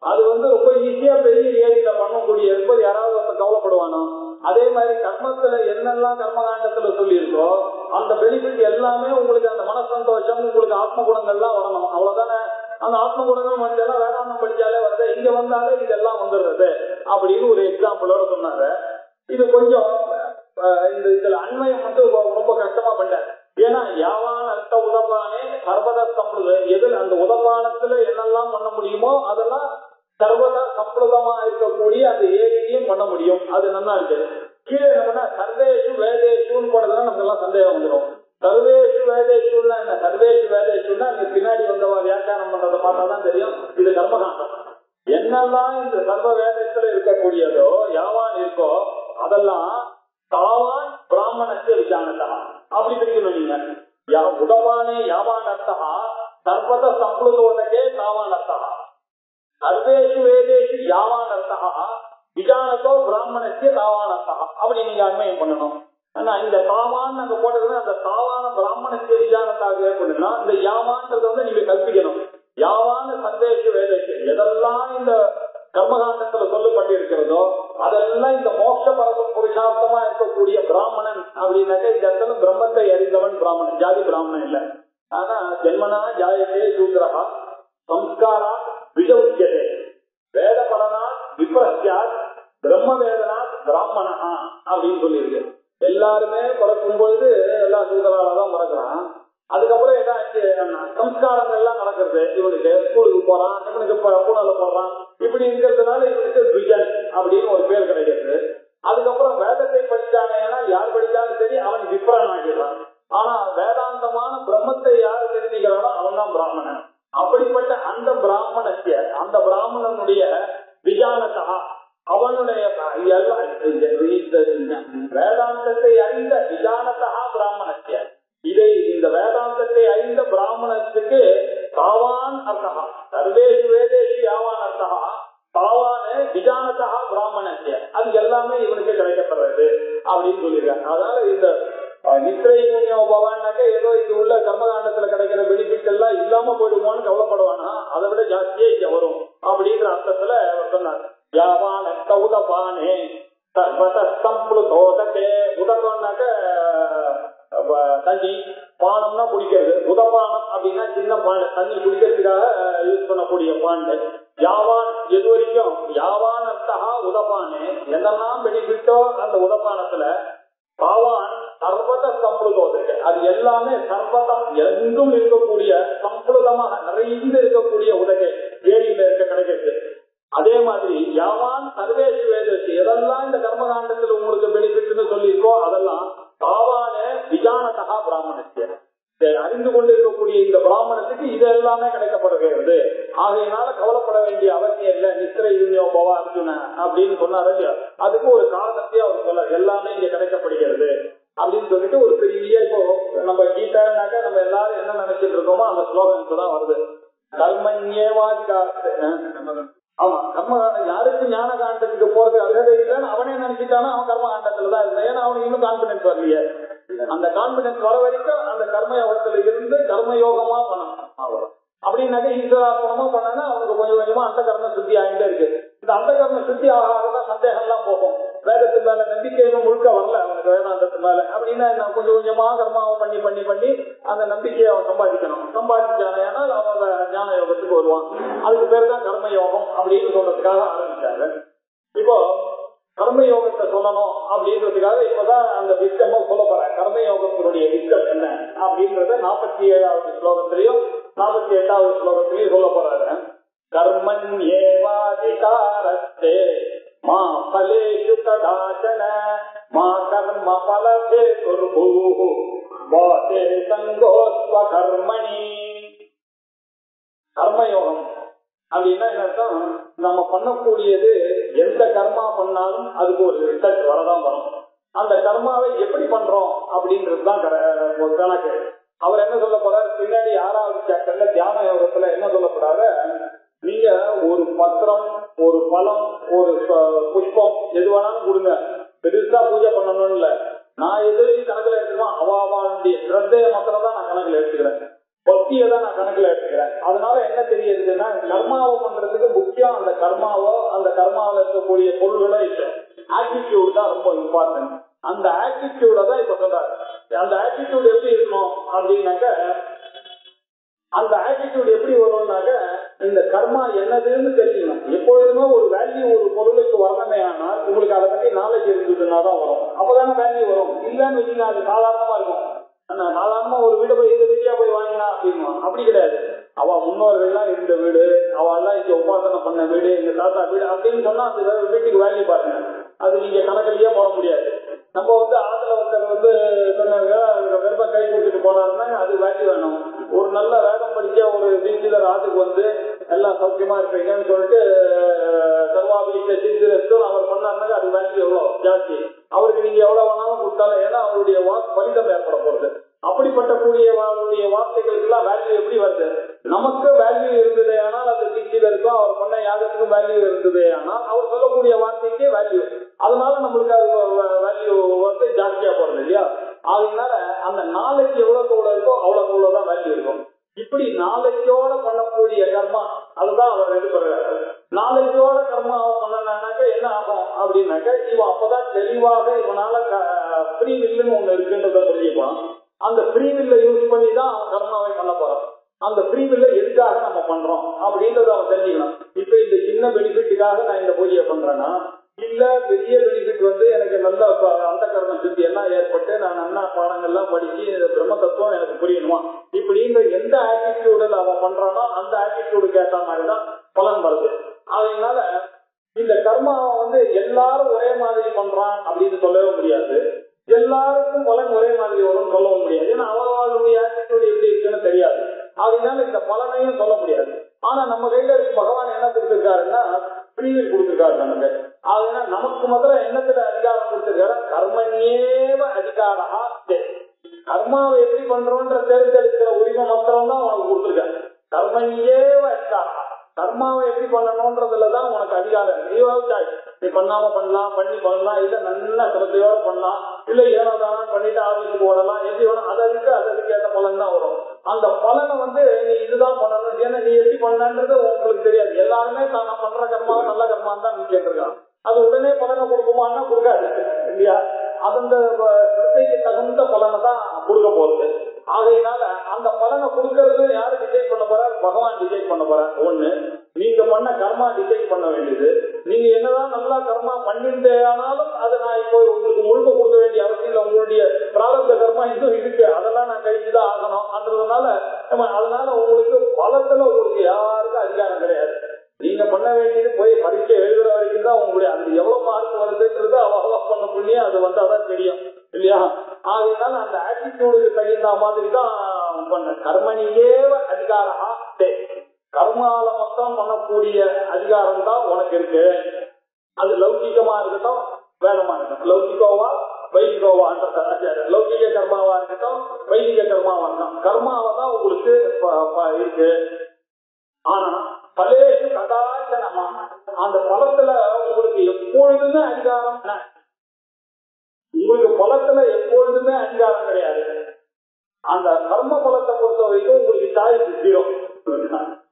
அது ரொம்ப ஈஸியா பெரிய ஏரியில பண்ணக்கூடிய இருப்பது யாராவது கவலைப்படுவானோ? அதே மாதிரி கர்மத்துல என்னெல்லாம் கர்மகாண்டத்துல சொல்லி இருக்கோ அந்த பெனிஃபிட் எல்லாமே உங்களுக்கு, அந்த மனசந்தோஷம், உங்களுக்கு ஆத்ம குணங்கள்லாம் வரணும். அவ்வளவுதானே. அந்த ஆத்ம குணங்கள் மனிதெல்லாம் வேதாந்தம் படிச்சாலே இங்க வந்தாலே இதெல்லாம் வந்துடுறது அப்படின்னு ஒரு எக்ஸாம்பிளோட சொன்னாங்க. இது கொஞ்சம் இதுல அண்மையம் ரொம்ப கஷ்டமா பண்ணாரு. ஏன்னா யாவான அர்த்த உதவானே சர்வத சம்பள, எதில் அந்த உதவானத்துல என்னெல்லாம் பண்ண முடியுமோ அதெல்லாம் சர்வத சம்பளமா இருக்கக்கூடிய அந்த ஏரியிலையும் பண்ண முடியும். அது நல்லா இருக்கு. கீழே என்னன்னா சர்வேஷு வேதேஷுன்னு போனதுன்னா நமக்கு எல்லாம் சந்தேகம் வந்துடும். சர்வேஷு வேதேஷுன்னா என்ன? சர்வேஷு வேதேஷுன்னா அந்த பின்னாடி வந்தவா வியாக்கியானம் பண்றதை பார்த்தாதான் தெரியும் இது கர்மகாண்டம். என்னெல்லாம் இந்த சர்வ வேதத்துல இருக்கக்கூடியதோ யாவான் இருக்கோ அதெல்லாம் தாவான் பிராமணஸ்ய விஜானதா அப்படி பிரிக்கணும். நீங்க உதவானே யாவான் அர்த்தா சர்வத சம்பளுதோதகே தாவான் அர்த்தா, சர்வேஷு வேதேஷு யாவான் அர்த்தா விஜானதோ பிராமணஸ்ய தாவான் அர்த்தா அப்படி நீங்க அண்மையம் பண்ணணும். ஆனா இந்த தாவான் அங்க போட்டதுன்னா அந்த தாவான பிராமணஸ்ய விஜானத்தாக ஏற்படுனா இந்த யாவான்றத நீங்க கற்பிக்கணும். யாவான சர்வேஷு வேதேஷு எதெல்லாம் இந்த கர்மகாண்டத்துல சொல்லப்பட்டிருக்கிறதோ அதெல்லாம் இந்த மோட்ச பரதம் புருஷார்த்தமா இருக்கக்கூடிய பிராமணன் அப்படின்னாக்க இந்த இடத்துல பிரம்மத்தை அறிந்தவன் பிராமணன், ஜாதி பிராமணன் இல்ல. ஆனா ஜென்மனா ஜாயத்தே சூத்ரஹா சம்ஸ்காரா விஜௌச்சியதே வேத பலனா விப்ரஸ்யாத் பிரம்ம வேதனா பிராமணா அப்படின்னு சொல்லியிருக்கு. எல்லாருமே பிறக்கும் பொழுது எல்லா சூதராலதான் பிறக்கிறான். அதுக்கப்புறம் என்ன ஆச்சு, சம்ஸ்காரங்கள் எல்லாம் நடக்கிறது. இவனுக்கு ஸ்கூலுக்கு போறான், இவனுக்கு பூனால போடுறான், இப்படி இருக்கிறதுனால இவனுக்கு விஜன் அப்படின்னு ஒரு பேர் கிடைக்கிறது. அதுக்கப்புறம் வேதத்தை படிச்சானேன்னா யார் படிச்சாலும் சரி அவன் விப்ரன் ஆகிடுறான். ஆனா வேதாந்தமான பிரம்மத்தை யாரு தெரிஞ்சுக்கிறானோ அவன் தான் பிராமணன். அப்படிப்பட்ட அந்த பிராமணத்திய அந்த பிராமணனுடைய விஜானதா அவனுடைய வேதாந்தத்தை அறிந்த விஜானதா பிராமணத்திய, இதை இந்த வேதாந்தத்தை அறிந்த பிராமணத்துக்கு தாவான் அர்த்தா சர்வேஷு வேதேஷு யாவான் அர்த்தா தாவான விஜானதா பிராமணத்திய, அது எல்லாமே இவனுக்கு கிடைக்கப்படுறது அப்படின்னு சொல்லியிருக்காங்க. அதனால இந்த நித்திரை பவான்னாக்க ஏதோ இது உள்ள கர்மகாண்டத்துல கிடைக்கிற பெனிஃபிட் எல்லாம் இல்லாம போயிடுவான்னு கவலைப்படுவானா, அதை விட ஜாஸ்தியே இங்க வரும் அப்படிங்கிற அர்த்தத்துல சொன்னார். யாவான உதபானே சம்பளுதோதகே, உதகம்னாக்க தண்ணி, பானம்னா குடிக்கிறது, உதபானம் அப்படின்னா சின்ன பாண்டு, தண்ணி குடிக்கிறதுக்காக யூஸ் பண்ணக்கூடிய பாண்டு. யாவான் எது வரைக்கும் யாவான் அர்த்தா உதபானே, என்னெல்லாம் பெனிஃபிட்டோ அந்த உதபானத்துல பாவான் சர்வத சம்பளுதோதகே, அது எல்லாமே சர்வதம் எங்கும் இருக்கக்கூடிய சம்பளுதமாக நிறைந்து இருக்கக்கூடிய உதகை ஏரியில இருக்க கிடைக்கிறது. அதே மாதிரி யாவான் சர்வேஷு வேதேஷு எதெல்லாம் இந்த கர்மகாண்டத்தில் உங்களுக்கு பெனிஃபிட்னு சொல்லியிருக்கோ அதெல்லாம் தாவான விஜானதா பிராமணத்திய, அறிந்து கொண்டிருக்கக்கூடிய இந்த பிராமணத்துக்கு இது எல்லாமே கிடைக்கப்படுகிறது. ஆகையினால கவலைப்பட வேண்டிய அவசியம் இல்லை. நித்திரை யூனியோபவா அர்ஜுன அப்படின்னு சொன்னாரு இல்லையா, அதுக்கு ஒரு காரணத்தையே அவர் சொல்ல எல்லாமே இங்க கிடைக்கப்படுகிறது அப்படின்னு சொல்லிட்டு ஒரு பெரிய, இப்போ நம்ம கீதானாக்க நம்ம எல்லாரும் என்ன நினைச்சிட்டு இருக்கோமோ அந்த ஸ்லோகன் தான் வருது. கர்மண்யேவாதிகாரத்தை, ஆமா கர்மகாண்டம் யாருக்கு ஞான காண்டத்துக்கு போறது அருகதை இல்லைன்னு அவனே நினைச்சிட்டானா அவன் கர்மகாண்டத்துலதான் இருந்தான். ஏன்னா அவனுக்கு இன்னும் கான்பிடன்ஸ் வரலையே. அந்த கான்பிடன்ஸ் வர வரைக்கும் அந்த கர்மயோகத்துல இருந்து கர்மயோகமா பண்ணணும். அப்படின்னாக்க ஈஸ்வரார்ப்பணமா பண்ணா அவனுக்கு கொஞ்சம் கொஞ்சமா அந்த கர்ம சுத்தி ஆகிட்டே இருக்கு. இந்த அந்த கர்ம சுத்தி ஆகாதான் சந்தேகம் எல்லாம் போகும். வேதத்து மேல நம்பிக்கையும் முழுக்க வரல அவனுக்கு வேதாந்தத்து மேல. அப்படின்னா கொஞ்சம் கொஞ்சமா கர்மாவை பண்ணி பண்ணி பண்ணி அந்த நம்பிக்கையை அவன் சம்பாதிக்கணும். சம்பாதிச்சானால் அவங்க ஞான யோகத்துக்கு வருவான். அதுக்கு பேர் தான் கர்மயோகம் அப்படின்னு சொல்றதுக்காக ஆரம்பிச்சாங்க. இப்போ கர்மயோகத்தை சொல்லணும் அப்படின்றதுக்காக இப்பதான் அந்த விஸ்கமும் சொல்ல போறேன். கர்மயோகத்தினுடைய விஸ்கம் என்ன அப்படின்றத 47வது ஸ்லோகத்திலையும் 48வது ஸ்லோகத்திலையும் சொல்ல போறாரு. கர்மன் ஏவாதிகாரஸ்தே மா பலேஷு கதாசன மா கர்ம பலதே துர்பூஹு வாதே சங்கோஸ்வ கர்மணி. கர்மயோகம் அப்படின்னா என்ன அர்த்தம்? நம்ம பண்ணக்கூடியது எந்த கர்மா பண்ணாலும் அதுக்கு ஒரு ரிசல்ட் வரதான் வரும். அந்த கர்மாவை எப்படி பண்றோம் அப்படின்றதுதான் கணக்கு. அவர் என்ன சொல்ல போறாரு பின்னாடி 6வது சாப்டர்ல தியான யோகத்துல என்ன சொல்ல போறாரு, நீங்க ஒரு பத்திரம், ஒரு பழம், ஒரு புஷ்பம் எது வேணாலும் கொடுங்க, பெருசா பூஜை பண்ணணும்னு இல்ல. நான் எதுவும் கணக்குல எடுத்துக்கணும், அவளுடைய ஸ்ரத்தைய மாத்திரம் தான் நான் கணக்குல எடுத்துக்கிறேன், பக்தியை தான் நான் கணக்குல எடுத்துக்கிறேன். அதனால என்ன தெரியுதுன்னா கர்மாவை பண்றதுக்கு முக்கியம் அந்த கர்மாவோ அந்த கர்மாவில் இருக்கக்கூடிய பொருள்களோ இல்லை, ஆட்டிடியூட் தான் ரொம்ப இம்பார்ட்டன்ட். அந்த ஆட்டிடியூட தான் இப்ப சொல்றாரு. அந்த ஆட்டிடியூட் எப்படி இருக்கணும் அப்படின்னாக்க, அந்த ஆட்டிடியூட் எப்படி வரும்னாக்க இந்த கர்மா என்னதுன்னு தெரிஞ்சுக்கணும். எப்பொழுதுமே ஒரு வேல்யூ ஒரு பொருளுக்கு வரணுமே ஆனால் உங்களுக்கு அதை பத்தி நாலேஜ் இருந்ததுன்னா தான் வரும், அப்பதானே வேல்யூ வரும். இல்லன்னு வச்சுக்கோங்க அது சாதாரணமா இருக்கும். சாதாரணமா ஒரு வீடு போய் இந்த வீட்டியா போய் வாங்கினா அப்படின்னா அப்படி கிடையாது. அவ முன்னோர்கள்லாம் இருந்த வீடு, அவெல்லாம் இங்க உபாசனை பண்ண வீடு, எங்க தாத்தா வீடு அப்படின்னு சொன்னா அந்த வீட்டுக்கு வேல்யூ பாருங்க. அது நீங்க கணக்கிலேயே போட முடியாது. நம்ம ஆத்துல ஒருத்தர் சொன்னாங்க வெறுப்ப கை கொடுத்துட்டு போனாருன்னா அது வேல்யூ வேணும். ஒரு நல்ல வேகம் படிச்ச ஒரு டீச்சர் ஆத்துக்கு எல்லாம் சௌக்கியமா இருப்பீங்கன்னு சொல்லிட்டு சர்வாபிக்க சித்திரத்தோடு அவர் பண்ணாருனாங்க அது வேல்யூ எவ்வளவு ஜாஸ்தி. அவருக்கு நீங்க எவ்வளவு வேணாலும் கொடுத்தாலும், ஏன்னா அவருடைய பலிதம் ஏற்பட போறது. அப்படிப்பட்ட கூடிய வார்த்தைகளுக்கு எல்லாம் வேல்யூ எப்படி வருது? நமக்கு வேல்யூ இருந்ததே ஆனால் அந்த டீச்சருக்கும் அவர் பண்ண யாருக்கும் வேல்யூ இருந்ததே ஆனால் அவர் சொல்லக்கூடிய வார்த்தைக்கே வேல்யூ, அதனால நம்மளுக்கு அது வேல்யூ ஜாஸ்தியா போறது இல்லையா? அதனால அந்த நாளைக்கு எவ்வளவு இருக்கோ அவ்வளவுதான் வேல்யூ இருக்கும். இப்படி நாளைக்கோட பண்ணக்கூடிய கர்மா அதுதான் அவர் ரெண்டு சொல்றாரு. நாளைக்கோட கர்மா பண்ணனாக்க என்ன ஆகும் அப்படின்னாக்க இவன் அப்பதான் தெளிவாக இவனால ஃப்ரீ வில்லுன்னு ஒண்ணு இருக்குன்றத புரிஞ்சுப்பான். அந்த ஃப்ரீ வில்ல யூஸ் பண்ணி தான் அவன் கர்மாவை பண்ண போறான். அந்த ஃப்ரீ வில்ல எதுக்காக நம்ம பண்றோம் அப்படின்றத அவன் தெரிஞ்சுக்கணும். இப்ப இந்த சின்ன பெனிஃபிட்டுக்காக நான் இந்த பூஜையை பண்றேன்னா இல்ல பெரிய பெனிஃபிட் எனக்கு நல்ல அந்த கர்ம சித்தி எல்லாம் ஏற்பட்டு நான் அண்ணா பாடங்கள்லாம் படிச்சு இந்த பிரம்ம தத்துவம் எனக்கு புரியணுமா இப்படின்ற எந்த ஆட்டிடியூடில் அவன் பண்றானோ அந்த ஆட்டிடியூடுக்கு ஏற்ற மாதிரிதான் பலன் வருது. அதனால இந்த கர்மாவை எல்லாரும் ஒரே மாதிரி பண்றான் அப்படின்னு சொல்லவே முடியாது, எல்லாருக்கும் பலன் ஒரே மாதிரி வரும்னு சொல்லவும் முடியாது. ஏன்னா அவர்களுடைய ஆட்டிடியூட் எப்படி இருக்குன்னு தெரியாது. அதனால இந்த பலனையும் சொல்ல முடியாது. ஆனா நம்ம கையில பகவான் என்ன கொடுத்திருக்காருன்னா ஃப்ரீவில் கொடுத்திருக்காரு நமக்கு. அதனால நமக்கு முதல்ல என்னத்துல அதிகாரம் கொடுத்திருக்காரு? கர்மணியேவ அதிகாரா. கர்மாவை எப்படி பண்றோன்ற தேர்ந்தெடுக்கிற உரிமை மாத்திரம் தான் உனக்கு கொடுத்திருக்காரு. கர்மணியேவ அதிகாரா, கர்மாவை எப்படி பண்ணணும்ன்றதுலதான் உனக்கு அதிகாரம். நீ பண்ணாம பண்ணலாம், பண்ணி பண்ணலாம், இல்ல நல்ல சிரத்தையோட பண்ணலாம், இல்ல ஏனோதானா பண்ணிட்டு ஆபீஸுக்கு போடலாம், எப்படி வேணும் அது அதுக்கு ஏற்ற பலன் தான் வரும். அந்த பலனை நீ இதுதான் பண்ணணும், ஏன்னா நீ எப்படி பண்ணன்றது உங்களுக்கு தெரியாது. எல்லாருமே தான் நான் பண்ற கர்மாவை நல்ல கர்மான்னு தான் நீ கேட்டிருக்கான். அது உடனே பலனை கொடுக்குமான்னா கொடுக்காது இல்லையா? அந்த தகுந்த பலனை தான் கொடுக்க போகுது. ஆகையினால அந்த பலனை கொடுக்கறது யாரு டிசைட் பண்ண போறாரு? பகவான் டிசைட் பண்ண போறாரு. ஒண்ணு, நீங்க பண்ண கர்மா டிசைட் பண்ண வேண்டியது. நீங்க என்னதான் நல்லா கர்மா பண்ணிட்டே ஆனாலும் அதை நான் இப்போ உங்களுக்கு முழுக்க கொடுக்க வேண்டிய அவசியம் இல்லை. உங்களுடைய பிராரப்த கர்மா இன்னும் இருக்கு, அதெல்லாம் நான் கழிச்சுதான் ஆகணும் அதனால உங்களுக்கு பலத்துல உங்களுக்கு யாருக்கும் அதிகாரம் கிடையாது. நீங்க பண்ண வேண்டியது போய் பரீட்சை எழுதுற வரைக்கும் தான் உங்களுடைய அந்த எவ்வளவு மார்க் வருதுன்றது அவ பண்ண புண்ணியம் அது அதான் தெரியும் இல்லையா? அதனால அந்த ஆட்டிடியூடுக்கு தகுந்த மாதிரி தான் பண்ண. கர்மணியேவ அதிகாரா, கர்மால மொத்தம் பண்ணக்கூடிய அதிகாரம் தான் உனக்கு இருக்கு. அது லௌகிகமா இருக்கட்டும் வேதமா இருக்கட்டும், லௌகிகோவா வைதிகோவான்ற லௌகிக கர்மாவா இருக்கட்டும் வைதிக கர்மாவா இருக்கட்டும், கர்மாவை தான் உங்களுக்கு இருக்கு. ஆனா பலேஷு கதாச்சனமா அந்த பலத்துல உங்களுக்கு எப்பொழுதுமே அதிகாரம், உங்களுக்கு பலத்துல எப்பொழுதுமே அதிகாரம் கிடையாது. அந்த கர்ம பலத்தை பொறுத்த வரைக்கும் உங்களுக்கு சாய்ஸ் ஜீரோ.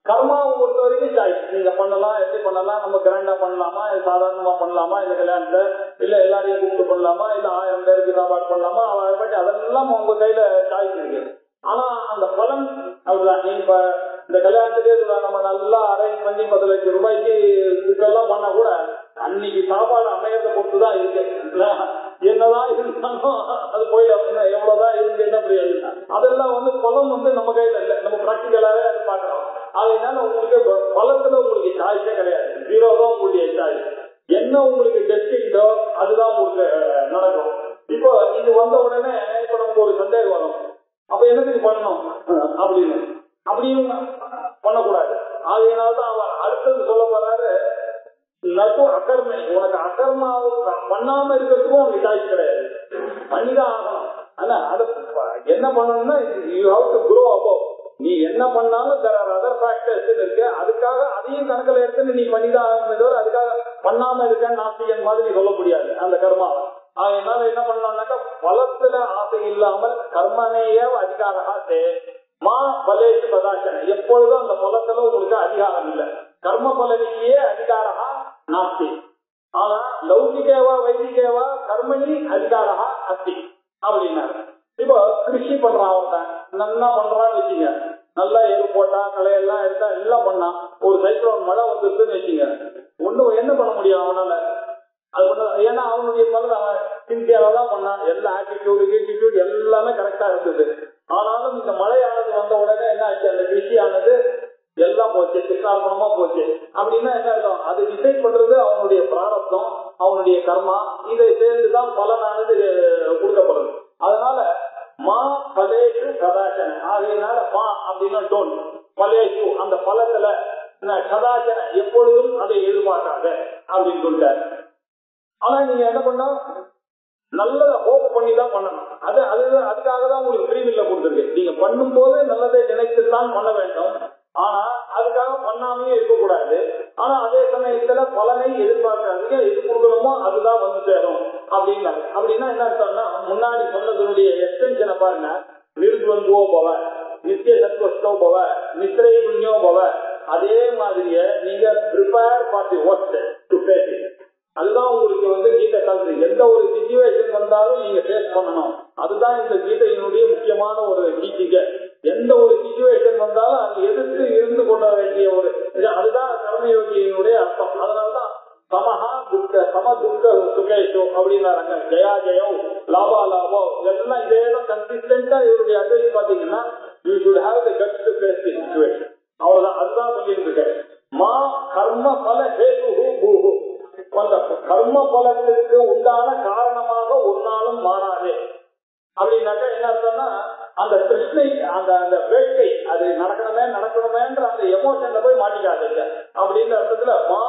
கர்மாவை பொறுத்த வரைக்கும் சாய்ஸ், நீங்க பண்ணலாம், எப்படி பண்ணலாம், நம்ம கிராண்டா பண்ணலாமா, சாதாரணமா பண்ணலாமா, இந்த கல்யாணத்துல இல்ல எல்லாரையும் கூப்பிட்டு பண்ணலாமா, இல்ல 1000 பேருக்கு சாப்பாடு பண்ணலாமா, அதெல்லாம் உங்க கையில சாய்ஸ் இருக்கு. ஆனா அந்த பலன் அப்படிதான். நீ இப்ப இந்த கல்யாணத்துக்கே நம்ம நல்லா அரேஞ்ச் பண்ணி 10 லட்சம் ரூபாய்க்கு இதெல்லாம் பண்ணா கூட அன்னைக்கு சாப்பாடு அமையறத பொறுத்துதான் இருக்கு. என்னதான் இருந்தாலும் அது போயிடும். எவ்வளவுதான் இருந்து என்ன பிரயோஜனம்? அதெல்லாம் பலம் நம்ம கையில இல்லை, நம்ம பிராக்டிகலாவே அது பாக்குறோம். அதனால உங்களுக்கு பலத்துல உங்களுக்கு சாய்ஸே கிடையாது, ஜீரோ தான் உங்களுடைய சாய்ஸ். என்ன உங்களுக்கு டெஸ்டிண்டோ அதுதான் உங்களுக்கு நடக்கும். இப்போ இது வந்த உடனே இப்ப நமக்கு ஒரு சந்தேகம் வரும், அப்ப என்னத்துக்கு பண்ணணும் அப்படின்னு. அப்படியும் பண்ணக்கூடாது. அதனால்தான் அவர் அடுத்தது சொல்ல போறாரு, நட்டு அகர்மை. உனக்கு அகர்மா பண்ணாம இருக்கிறதுக்கும் உனக்கு சாய்ஸ் கிடையாது, பண்ணிதான் ஆகணும். ஆனா அதை என்ன பண்ணணும்னா you have to grow above. நீ என்ன பண்ணாலும் there are other factors இருக்கு, அதுக்காக அதையும் கணக்கில் எடுத்து நீ பண்ணிதான் ஆகணும். தவிர அதுக்காக பண்ணாம இருக்க நாஸ்திகன் மாதிரி சொல்ல முடியாது அந்த கர்மா. அதனால என்ன பண்ணலாம்னாக்கா பலத்துல ஆசை இல்லாமல் கர்மனேய அதிகாரா மா பலேஷு பதாசன. எப்பொழுதும் அந்த பலத்துல உங்களுக்கு அதிகாரம் இல்லை, கர்ம பலனிலேயே அதிகாரா நாஸ்தி. ஆனா லௌகிகேவா வைதிகேவா கர்மணி அதிகாரா அஸ்தி அப்படின்னாரு. இப்போ கிருஷி பண்றான், அவன் நல்லா பண்றான்னு வச்சுங்க, நல்லா எரு போட்டா களையெல்லாம் எடுத்தா எல்லாம் பண்ணான். ஒரு சைக்ளோன் மழை வந்துருக்குன்னு வச்சுங்க, ஒன்னும் என்ன பண்ண முடியும் அவனால? அது பண்ண, ஏன்னா அவனுடைய பலன் அவன் சின்சியராதான் பண்ணான், எல்லா ஆட்டிடியூடு எல்லாமே கரெக்டா இருந்தது. ஆனாலும் இந்த மழையானது வந்த உடனே என்ன ஆச்சு, அந்த கிருஷியானது எல்லாம் போச்சு, கிருஷ்ணார்பணமா போச்சு. அப்படின்னா என்ன அர்த்தம்? அது டிசைட் பண்றது அவனுடைய பிராரப்தம், அவனுடைய கர்மா, இதை சேர்ந்துதான் பலனானது கொடுக்கப்படுது. அதனால மா பலேஷு கதாச்சன. ஆகையினால மா அப்படின்னா டோன்ட், பலேஷு அந்த பலத்துல கதாச்சன எப்பொழுதும் அதை எதிர்பார்க்காத அப்படின்னு சொல்லிட்டாரு. ஆனா நீங்க என்ன பண்ணா நல்லதை ஹோப் பண்ணி தான் பண்ணணும். அதுக்காக தான் உங்களுக்கு ஃப்ரீ வில்ல கொடுத்துருக்கு. நீங்க பண்ணும் போது நல்லதை நினைத்துத்தான் பண்ண வேண்டும். ஆனா அதுக்காக பண்ணாமே இருக்கக்கூடாது. ஆனா அதே சமயத்துல பலனை எதிர்பார்க்காதீங்க, எது கொடுக்கணுமோ அதுதான் வந்து சேரும் அப்படின்னாங்க. அப்படின்னா என்ன அர்த்தம்னா, முன்னாடி சொன்னதனுடைய எக்ஸ்டென்ஷனை பாருங்க. நிர்துவந்தோ போவ, நித்திய சத்வஸ்தோ போவ, நித்திரை புண்ணியோ போவ. அதே மாதிரியே நீங்க prepare for the worst to face it. அதுதான் உங்களுக்கு கீதை காலத்து எந்த ஒரு சிச்சுவேஷன் வந்தாலும் நீங்க ஃபேஸ் பண்ணணும். அதுதான் இந்த கீதையினுடைய முக்கியமான ஒரு டீச்சிங்க. எந்த ஒரு சிச்சுவேஷன் வந்தாலும் அது எதிர்த்து இருந்து கொள்ள வேண்டிய ஒரு அதுதான் கர்மயோகியினுடைய அர்த்தம். அதனாலதான் சமஹா துக்க சம துக்க சுகேஷோ அப்படின்னாங்க. ஜயா ஜெயோ லாபா லாபோ இதெல்லாம் இதேதான் கன்சிஸ்டன்டா இவருடைய அட்வைஸ் பாத்தீங்கன்னா, you should have the guts to face the situation. அவ்வளவுதான், அதுதான் சொல்லிட்டு இருக்க. மா கர்ம பல ஹேது பூஹு. அந்த கர்ம பலத்திற்கு உண்டான காரணமாக ஒரு நாளும் மாறாது. அப்படின்னாக்கா என்ன அர்த்தம்னா, அந்த கிருஷ்ணை அந்த வேட்கை அது நடக்கணுமேன்ற அந்த எமோஷன்ல போய் மாட்டிக்காதீங்க அப்படின்ற அர்த்தத்துல மா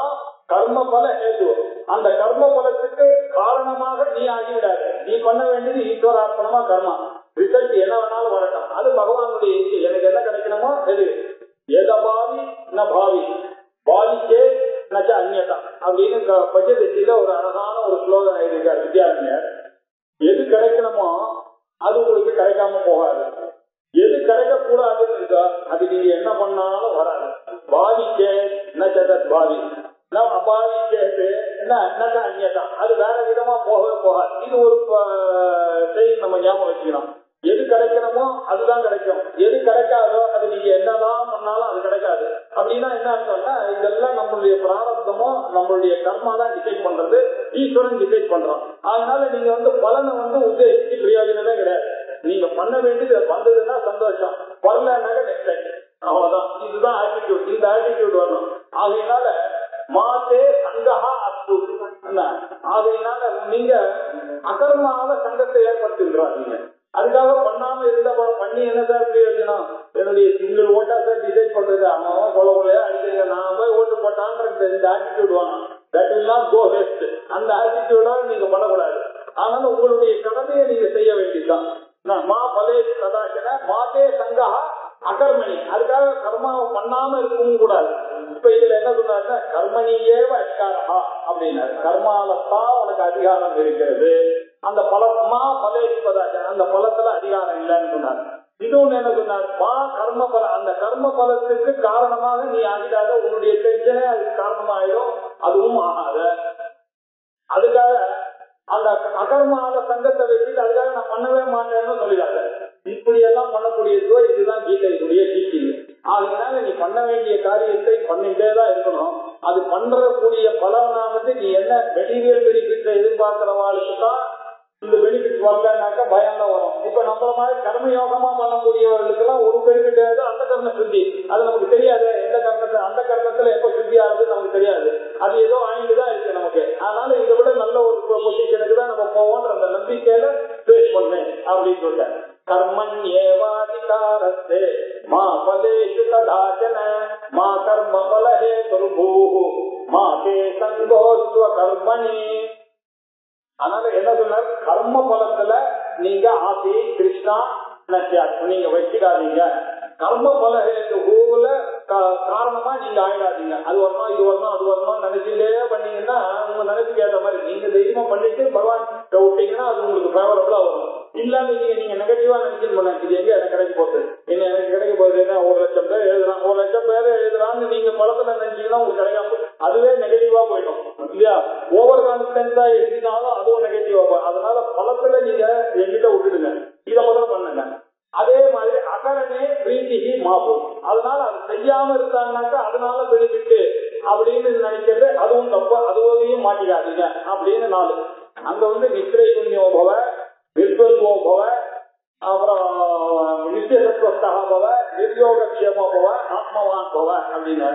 கர்ம பல ஹேது. அந்த கர்ம பலத்துக்கு காரணமாக நீ ஆகிவிடாது. நீ பண்ண வேண்டியது ஈஸ்வரார்ப்பணமா கர்மா. ரிசல்ட் என்ன வேணாலும் வரட்டும், அது பகவானுடைய இச்சை. எனக்கு என்ன கிடைக்கணுமோ எது எதபாவி ந பாவி பாலிக்கே நச்ச அந்நியதா அப்படின்னு பஞ்சதசியில ஒரு அழகான ஒரு ஸ்லோகம் எழுதியிருக்காரு வித்யாரண்யர். எது கிடைக்கணுமோ அது உங்களுக்கு கிடைக்காம போகாது, எது கிடைக்க கூடாதுன்னு இருக்கா அது நீங்க என்ன பண்ணாலும் வராது. பாவிக்கே நச்சதத் பாவி அபாவிக்கே அந்நியதா அது வேற விதமா போகவே போகாது. இது ஒரு செய்தி நம்ம ஞாபகம் வச்சுக்கணும். எது கிடைக்கணுமோ அதுதான் கிடைக்கும், எது கிடைக்காதோ அது நீங்க என்னதான் பண்ணாலும் அது கிடைக்காது. அப்படின்னா என்ன அர்த்தம்னா, இதெல்லாம் நம்மளுடைய பிராரப்தமோ நம்மளுடைய கர்மா தான் டிசைட் பண்றது, ஈஸ்வரன் டிசைட் பண்றோம். அதனால நீங்க பலனை உத்தேசிச்சு பிரயோஜனமே கிடையாது. நீங்க பண்ண வேண்டியது வந்ததுன்னா சந்தோஷம், வரலன்னாக்க நெக்ஸ்ட் டைம் அவ்வளவுதான். இதுதான் ஆட்டிடியூட், இந்த ஆட்டிடியூட் வரணும். ஆகையினால மாதே சங்கஹா அஸ்து. ஆகையினால நீங்க அகர்மாவ சங்கத்தை ஏற்படுத்துகிறாங்க. அதுக்காக பண்ணாம இருந்த பண்ணி என்ன சார் பிரயோஜனம்? என்னுடைய சிங்கிள் ஓட்டா சார் டிசைட் பண்றது, அவன் கொலையா அடிக்கிறீங்க, நான் போய் ஓட்டு போட்டான்ற இந்த ஆட்டிடியூட் வேணும். That will not go waste. அந்த ஆட்டிடியூட நீங்க பண்ணக்கூடாது. ஆனாலும் உங்களுடைய கடமையை நீங்க செய்ய வேண்டியதுதான். மா பலே கதாச்சன மாதே சங்கஹா அகர்மணி. அதுக்காக கர்மாவை பண்ணாம இருக்கவும் கூடாது. இப்ப இதுல என்ன சொன்னாருன்னா, கர்மணியே அதிகாரா அப்படின்னாரு. கர்மாவத்தான் உனக்கு அதிகாரம் இருக்கிறது, அந்த பலமா பலேஸ்வதாச்ச அந்த பலத்துல அதிகாரம் இல்லைன்னு சொன்னார். இதுவும் என்ன சொன்னார், மா கர்ம பலம், அந்த கர்ம பலத்துக்கு காரணமாக நீ ஆகிடாத, உன்னுடைய டென்ஷனே அதுக்கு காரணமாயிடும், அதுவும் ஆகாத. அதுக்காக அந்த அகர்மால சங்கத்தை வச்சுட்டு அதுக்காக நான் பண்ணவே மாட்டேன்னு சொல்லிடாத. இப்படி எல்லாம் பண்ணக்கூடியதோ இதுதான் கீதையுடைய டீச்சிங். அதனால நீ பண்ண வேண்டிய காரியத்தை பண்ணிட்டேதான் இருக்கணும். அது பண்றக்கூடிய பலனானது நீ என்ன மெட்டீரியல் பெனிஃபிட் எதிர்பார்க்கிறவாளுக்கு தான் இந்த பெனிஃபிட் வரலன்னாக்கா பயம் தான் வரும். இப்ப நம்மள மாதிரி கர்மயோகமா பண்ணக்கூடியவர்களுக்கு எல்லாம் ஒரு பெனிஃபிட் அந்த கர்ம சுத்தி, அது நமக்கு தெரியாது. எந்த கர்மத்தை அந்த கர்மத்துல எப்ப சுத்தி ஆகுதுன்னு நமக்கு தெரியாது. அது ஏதோ வாங்கிட்டுதான் இருக்கு நமக்கு. அதனால இதை விட நல்ல ஒரு பொசிஷனுக்கு தான் நம்ம போவோன்ற அந்த நம்பிக்கையில பேஸ் பண்ணேன் அப்படின்னு சொல்லிட்டேன். கர்மன் ஏவாதிகாரத்தே மா பலேஷு கதாச்சன மா கர்ம பலஹே துர்பூஹு மா தே சங்கோஸ்வ கர்மணி. அதனால என்ன சொன்னார், கர்ம பலத்துல நீங்க ஆசையை கிருஷ்ணா நீங்க வச்சுக்காதீங்க. கர்ம பலஹேதுல காரணமா நீங்க ஆயிடாதீங்க. அது வரணும் இது வரணும் அது வரணும் நினைச்சுட்டே பண்ணீங்கன்னா உங்க நினைச்சுக்கு ஏற்ற மாதிரி நீங்க தைரியமா பண்ணிட்டு பகவான் விட்டீங்கன்னா அது உங்களுக்கு ஃபேவரபிளா வரும். இல்லாம நீங்க நெகட்டிவா நினைச்சுன்னு பண்ணாச்சு எங்க எனக்கு கிடைக்க போகுது, என்ன எனக்கு கிடைக்க போகுது, என்ன 1,00,000 பேர் எழுதுறான் 1,00,000 பேர் எழுதுறான்னு நீங்க பலத்துல நினைச்சீங்கன்னா உங்களுக்கு கிடைக்காம அதுவே நெகட்டிவா போயிடும் இல்லையா. ஓவர் கான்பிடன்ஸா எழுதினாலும் அதுவும் நெகட்டிவா போகும். அதனால பலத்துல நீங்க எங்கிட்ட விட்டுடுங்க, இதை முதல்ல பண்ணுங்க. அதே மாதிரி அகரணே பிரீத்திகி மாபூம், அதனால அது செய்யாம இருந்தாங்கன்னாக்கா அதனால பெனிஃபிட் அப்படின்னு நினைக்கிறது அதுவும் தப்பு, அதுவையும் மாட்டிக்காதீங்க அப்படின்னு 4. அங்க நித்திரை புண்ணியோபவ நிர்பந்தோபவ அப்புறம் நித்தியசத்வஸ்தா பவ நிர்யோகக்ஷேமோ பவ ஆத்மவான் பவ அப்படின்னு.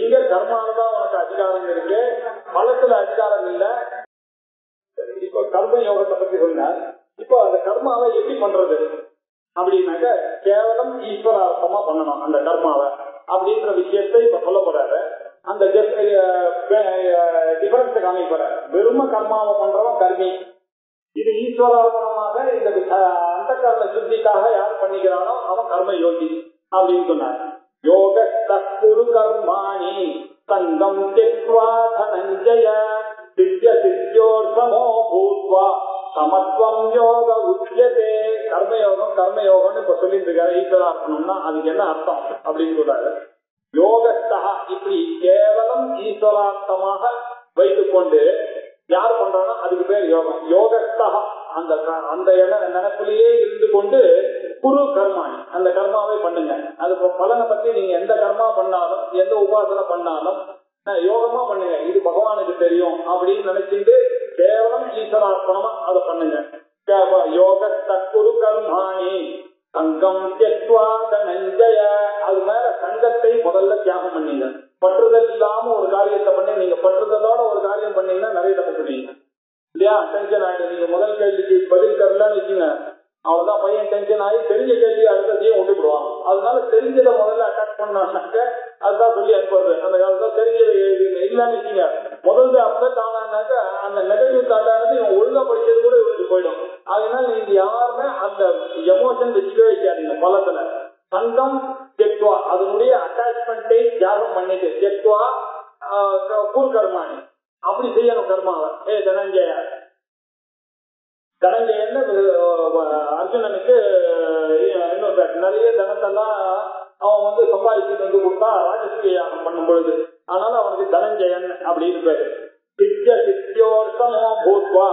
இங்க கர்மாலதான் உனக்கு அதிகாரம் இருக்கு, பலத்துல அதிகாரம் இல்ல. இப்ப கர்ம யோகத்தை பத்தி சொன்ன, இப்போ அந்த கர்மாவை எப்படி பண்றது அப்படின்னாக்க கேவலம் ஈஸ்வரார்த்தமா பண்ணணும் அந்த கர்மாவை அப்படின்ற விஷயத்தை இப்ப சொல்ல போறாரு. அந்த டிஃபரன்ஸ் காமிப்பாரு. வெறும கர்மாவை பண்றவன் கர்மி, இது ஈஸ்வரார்ப்பணமாக இந்த அந்த கர்ம சுத்திக்காக யார் பண்ணிக்கிறானோ அவன் கர்ம யோகி அப்படின்னு சொன்னார். யோக தற்குரு கர்மாணி சங்கம் தெக்வா தனஞ்சய திவ்ய சித்தியோர்சமோ பூத்வா சமத்துவம் யோக உச்சியதே. கர்மயோகம் இப்ப சொல்லிட்டு இருக்காரு. ஈஸ்வரார்ப்பணம்னா அதுக்கு என்ன அர்த்தம் அப்படின்னு சொல்றாரு. யோகஸ்தா இப்படி கேவலம் ஈஸ்வரார்த்தமாக வைத்துக் கொண்டு யார் பண்றானோ அதுக்கு பேர் யோகம். யோகஸ்தா அந்த நினைப்பிலேயே இருந்து கொண்டு குரு கர்மாணி அந்த கர்மாவை பண்ணுங்க. அது பலனை பத்தி நீங்க எந்த கர்மா பண்ணாலும் எந்த உபாசனை பண்ணாலும் யோகமா பண்ணுங்க, இது பகவானுக்கு தெரியும் அப்படின்னு நினைச்சிட்டு கேவலம் ஈஸ்வரார்ப்பணமா அதை பண்ணுங்க. யோக தற்குரு கர்மாணி சங்கம் தெக்வா தனஞ்சய, அது மேல சங்கத்தை முதல்ல தியாகம் பண்ணீங்க. பற்றுதல் இல்லாம ஒரு காரியத்தை பண்ணி நீங்க பற்றுதலோட ஒரு காரியம் பண்ணீங்கன்னா நிறைய தப்பு பண்ணுவீங்க இல்லையா. டென்ஷன் ஆயிடும். நீங்க முதல் கேள்விக்கு பதில் தரலன்னு வச்சுங்க, அவன்தான் பையன் டென்ஷன் ஆகி தெரிஞ்ச கேள்வி அடுத்ததையும் விட்டுவிடுவான். அதனால தெரிஞ்சதை முதல்ல அட்டாக் பண்ணாக்க அதுதான் சொல்லி அனுப்புறது. அந்த காலத்துல தெரிஞ்சதை இல்லன்னு வச்சுங்க, முதல்ல அப்செட் ஆனாக்க அந்த நெகட்டிவ் தாட்டானது இவன் ஒழுங்கா படிச்சது கூட இவனுக்கு போயிடும். அதனால நீங்க யாருமே அந்த எமோஷன் வச்சுக்கவே வைக்காதீங்க. பலத்துல சங்கம் தெக்வா அதனுடைய அட்டாச்மெண்டை தியாகம் பண்ணிட்டு தெக்வா குரு கர்மாணி அப்படி செய்யணும் கர்மாவை. தனஞ்சயன்னு அர்ஜுனனுக்கு இன்னொரு நிறைய தனத்தெல்லாம் அவன் சம்பாதிச்சு கொடுத்தா ராஜசூய யாகம் பண்ணும் பொழுது, அதனால அவனுக்கு தனஞ்சயன் அப்படின்னு பேரு. சித்திய சித்தியோர்த்தமோ பூத்வா,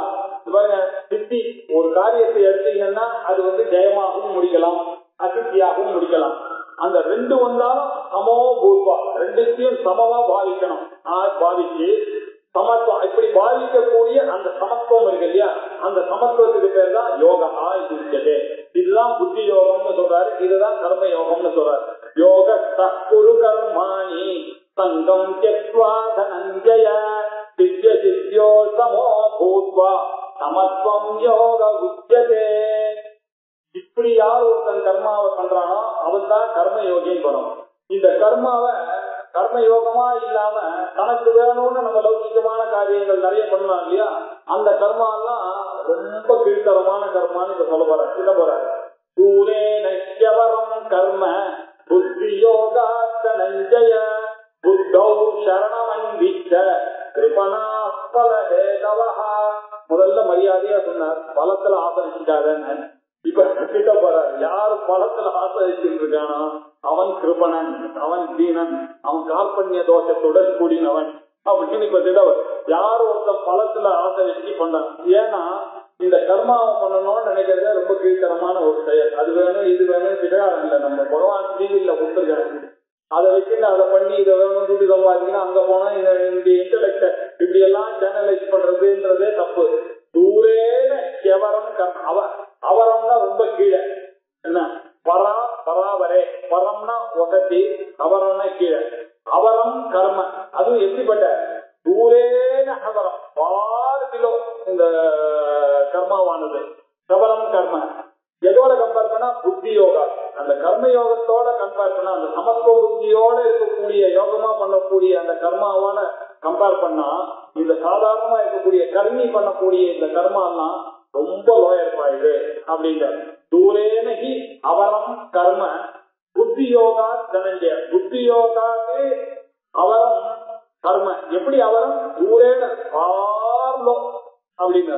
சித்தி ஒரு காரியத்தை எடுத்தீங்கன்னா அது ஜெயமாகவும் முடிக்கலாம் அசித்தியாகவும் முடிக்கலாம். அந்த 2 வந்தாலும் சமோ பூத்வா, 2த்தையும் சமமா பாவிக்கணும். பாவிச்சு சமத்துவம் இப்படி பாதிக்கக்கூடிய அந்த சமத்துவம் இருக்கு இல்லையா, அந்த சமத்துவத்துக்கு பேர் தான் யோகா இருக்குது. இதுதான் புத்தி யோகம்னு சொல்றாரு, இதுதான் கர்ம யோகம்னு சொல்றாரு. யோக தற்குரு கர்மாணி சங்கம் தெக்வா தனஞ்சய திவ்ய சித்தியோ சமோ பூத்வா சமத்துவம் யோக உச்சியதே. இப்படி யார் ஒருத்தன் கர்மாவை பண்றானோ அவன் தான் கர்ம யோகின்னு வரும். இந்த கர்மாவை கர்ம யோகமா இல்லாம தனக்கு வேணும்னு நம்ம லௌகிகமான காரியங்கள் நிறைய பண்ணலாம் இல்லையா, அந்த கர்மா எல்லாம் ரொம்ப கீழ்த்தரமான கர்மான்னு இப்ப சொல்ல போறாரு. தூரே நஷ்யவரம் கர்ம புத்தி யோகா தனஞ்சய புத்தௌ சரணமன்விச்ச கிருபணா பலஹேதவஹ. முதல்ல மரியாதையா சொன்னார், பலத்துல ஆசரிக்காதன்னு. இப்ப கிட்ட போறாரு, யாரு பலத்துல ஆசரிச்சுட்டு இருக்கானோ அவன் கிருபணன், அவன் தீனன், அவன் கார்பண்ய தோஷத்துடன் கூடினவன் அப்படின்னு இப்ப திடவர். யாரு ஒருத்தன் பலத்துல ஆசை வச்சு பண்றான். ஏன்னா இந்த கர்மாவை பண்ணணும்னு நினைக்கிறதே ரொம்ப கீழ்த்தரமான ஒரு செயல். அது வேணும் இது வேணும் திடாரம் இல்லை, நம்ம பகவான் டிவியில கொடுத்துருக்காங்க. அதை வச்சுட்டு அதை பண்ணி இதை வேணும் துடி சம்பாதிக்கணும், அங்க போனா இந்த இன்டலெக்ட இப்படி எல்லாம் சேனலைஸ் பண்றதுன்றதே தப்பு. தூரேன எவரம் வசதி அவரம்னா கீழே அவரம் கர்ம அதுவும் எப்படிப்பட்ட தூரேன அவரம் 6 கிலோ இந்த கர்மாவானது சபலம் கர்ம எதோட கம்பேர் பண்ணா புத்தி யோகா அந்த கர்ம யோகத்தோட கம்பேர் பண்ணா அந்த சமத்துவ புத்தியோட இருக்கக்கூடிய யோகமா பண்ணக்கூடிய அந்த கர்மாவோட கம்பேர் பண்ணா இந்த சாதாரணமா இருக்கக்கூடிய கர்மி பண்ணக்கூடிய இந்த கர்மாலாம் ரொம்ப லோயர் பாயுது அப்படிங்கிற தூரேனகி அவரம் கர்ம புத்தி யோகா தனஞ்சய புத்தி யோகாக்கு அவரம் கர்ம எப்படி அவரம் தூரேன பார்லோ அப்படிங்கிற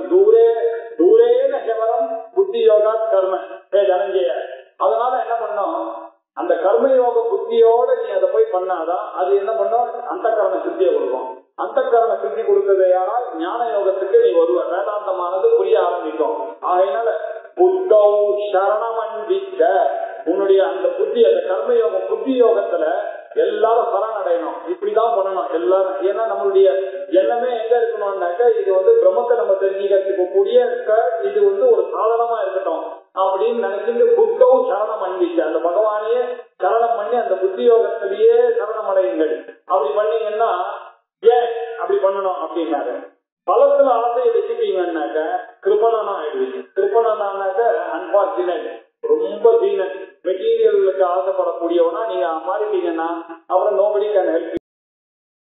தூரேன ஹெவரம் புத்தி யோகா கர்ம தனஞ்சய அதனால என்ன பண்ணோம் அந்த கர்ம யோக புத்தியோட நீ அதை போய் பண்ணாதான் அது என்ன பண்ணும் அந்த கர்ம சித்தியை கொடுக்கும் அந்த கர்ம சித்தி கொடுத்ததையானால் ஞான யோகத்துக்கு நீ வருவ வேதாந்தமானது புரிய ஆரம்பிக்கும் ஆகையினால புத்தௌ சரணமன்பிக்க உன்னுடைய அந்த புத்தி அந்த கர்மயோகம் புத்தி யோகத்துல எல்லாரும் சரணடையணும் இப்படிதான் பண்ணணும் எல்லாரும் ஏன்னா நம்மளுடைய எண்ணமே எங்க இருக்கணும்னாக்க இது வந்து பிரம்மத்தை நம்ம தெரிஞ்சுக்கிறதுக்கு கூடிய இது வந்து ஒரு சாதனமா இருக்கட்டும் அப்படின்னு நினைச்சிட்டு புத்தௌ சரணம் அன்பிச்சு அந்த பகவானையே சரணம் பண்ணி அந்த புத்தி யோகத்திலேயே சரணம் அடையுங்கள் அப்படி பண்ணீங்கன்னா ஏன் அப்படி பண்ணணும் அப்படின்னாக்க பலத்துல ஆசையை வச்சுட்டீங்கன்னாக்க கிருபணனா ஆயிடுவீங்க கிருபணனாக்க அன்பார்ச்சுனேட் ரொம்ப தீனன் மெட்டீரியலுக்கு ஆசைப்படக்கூடியவனா நீங்க மாறிட்டீங்கன்னா அப்புறம் நோபடி கேன் ஹெல்ப்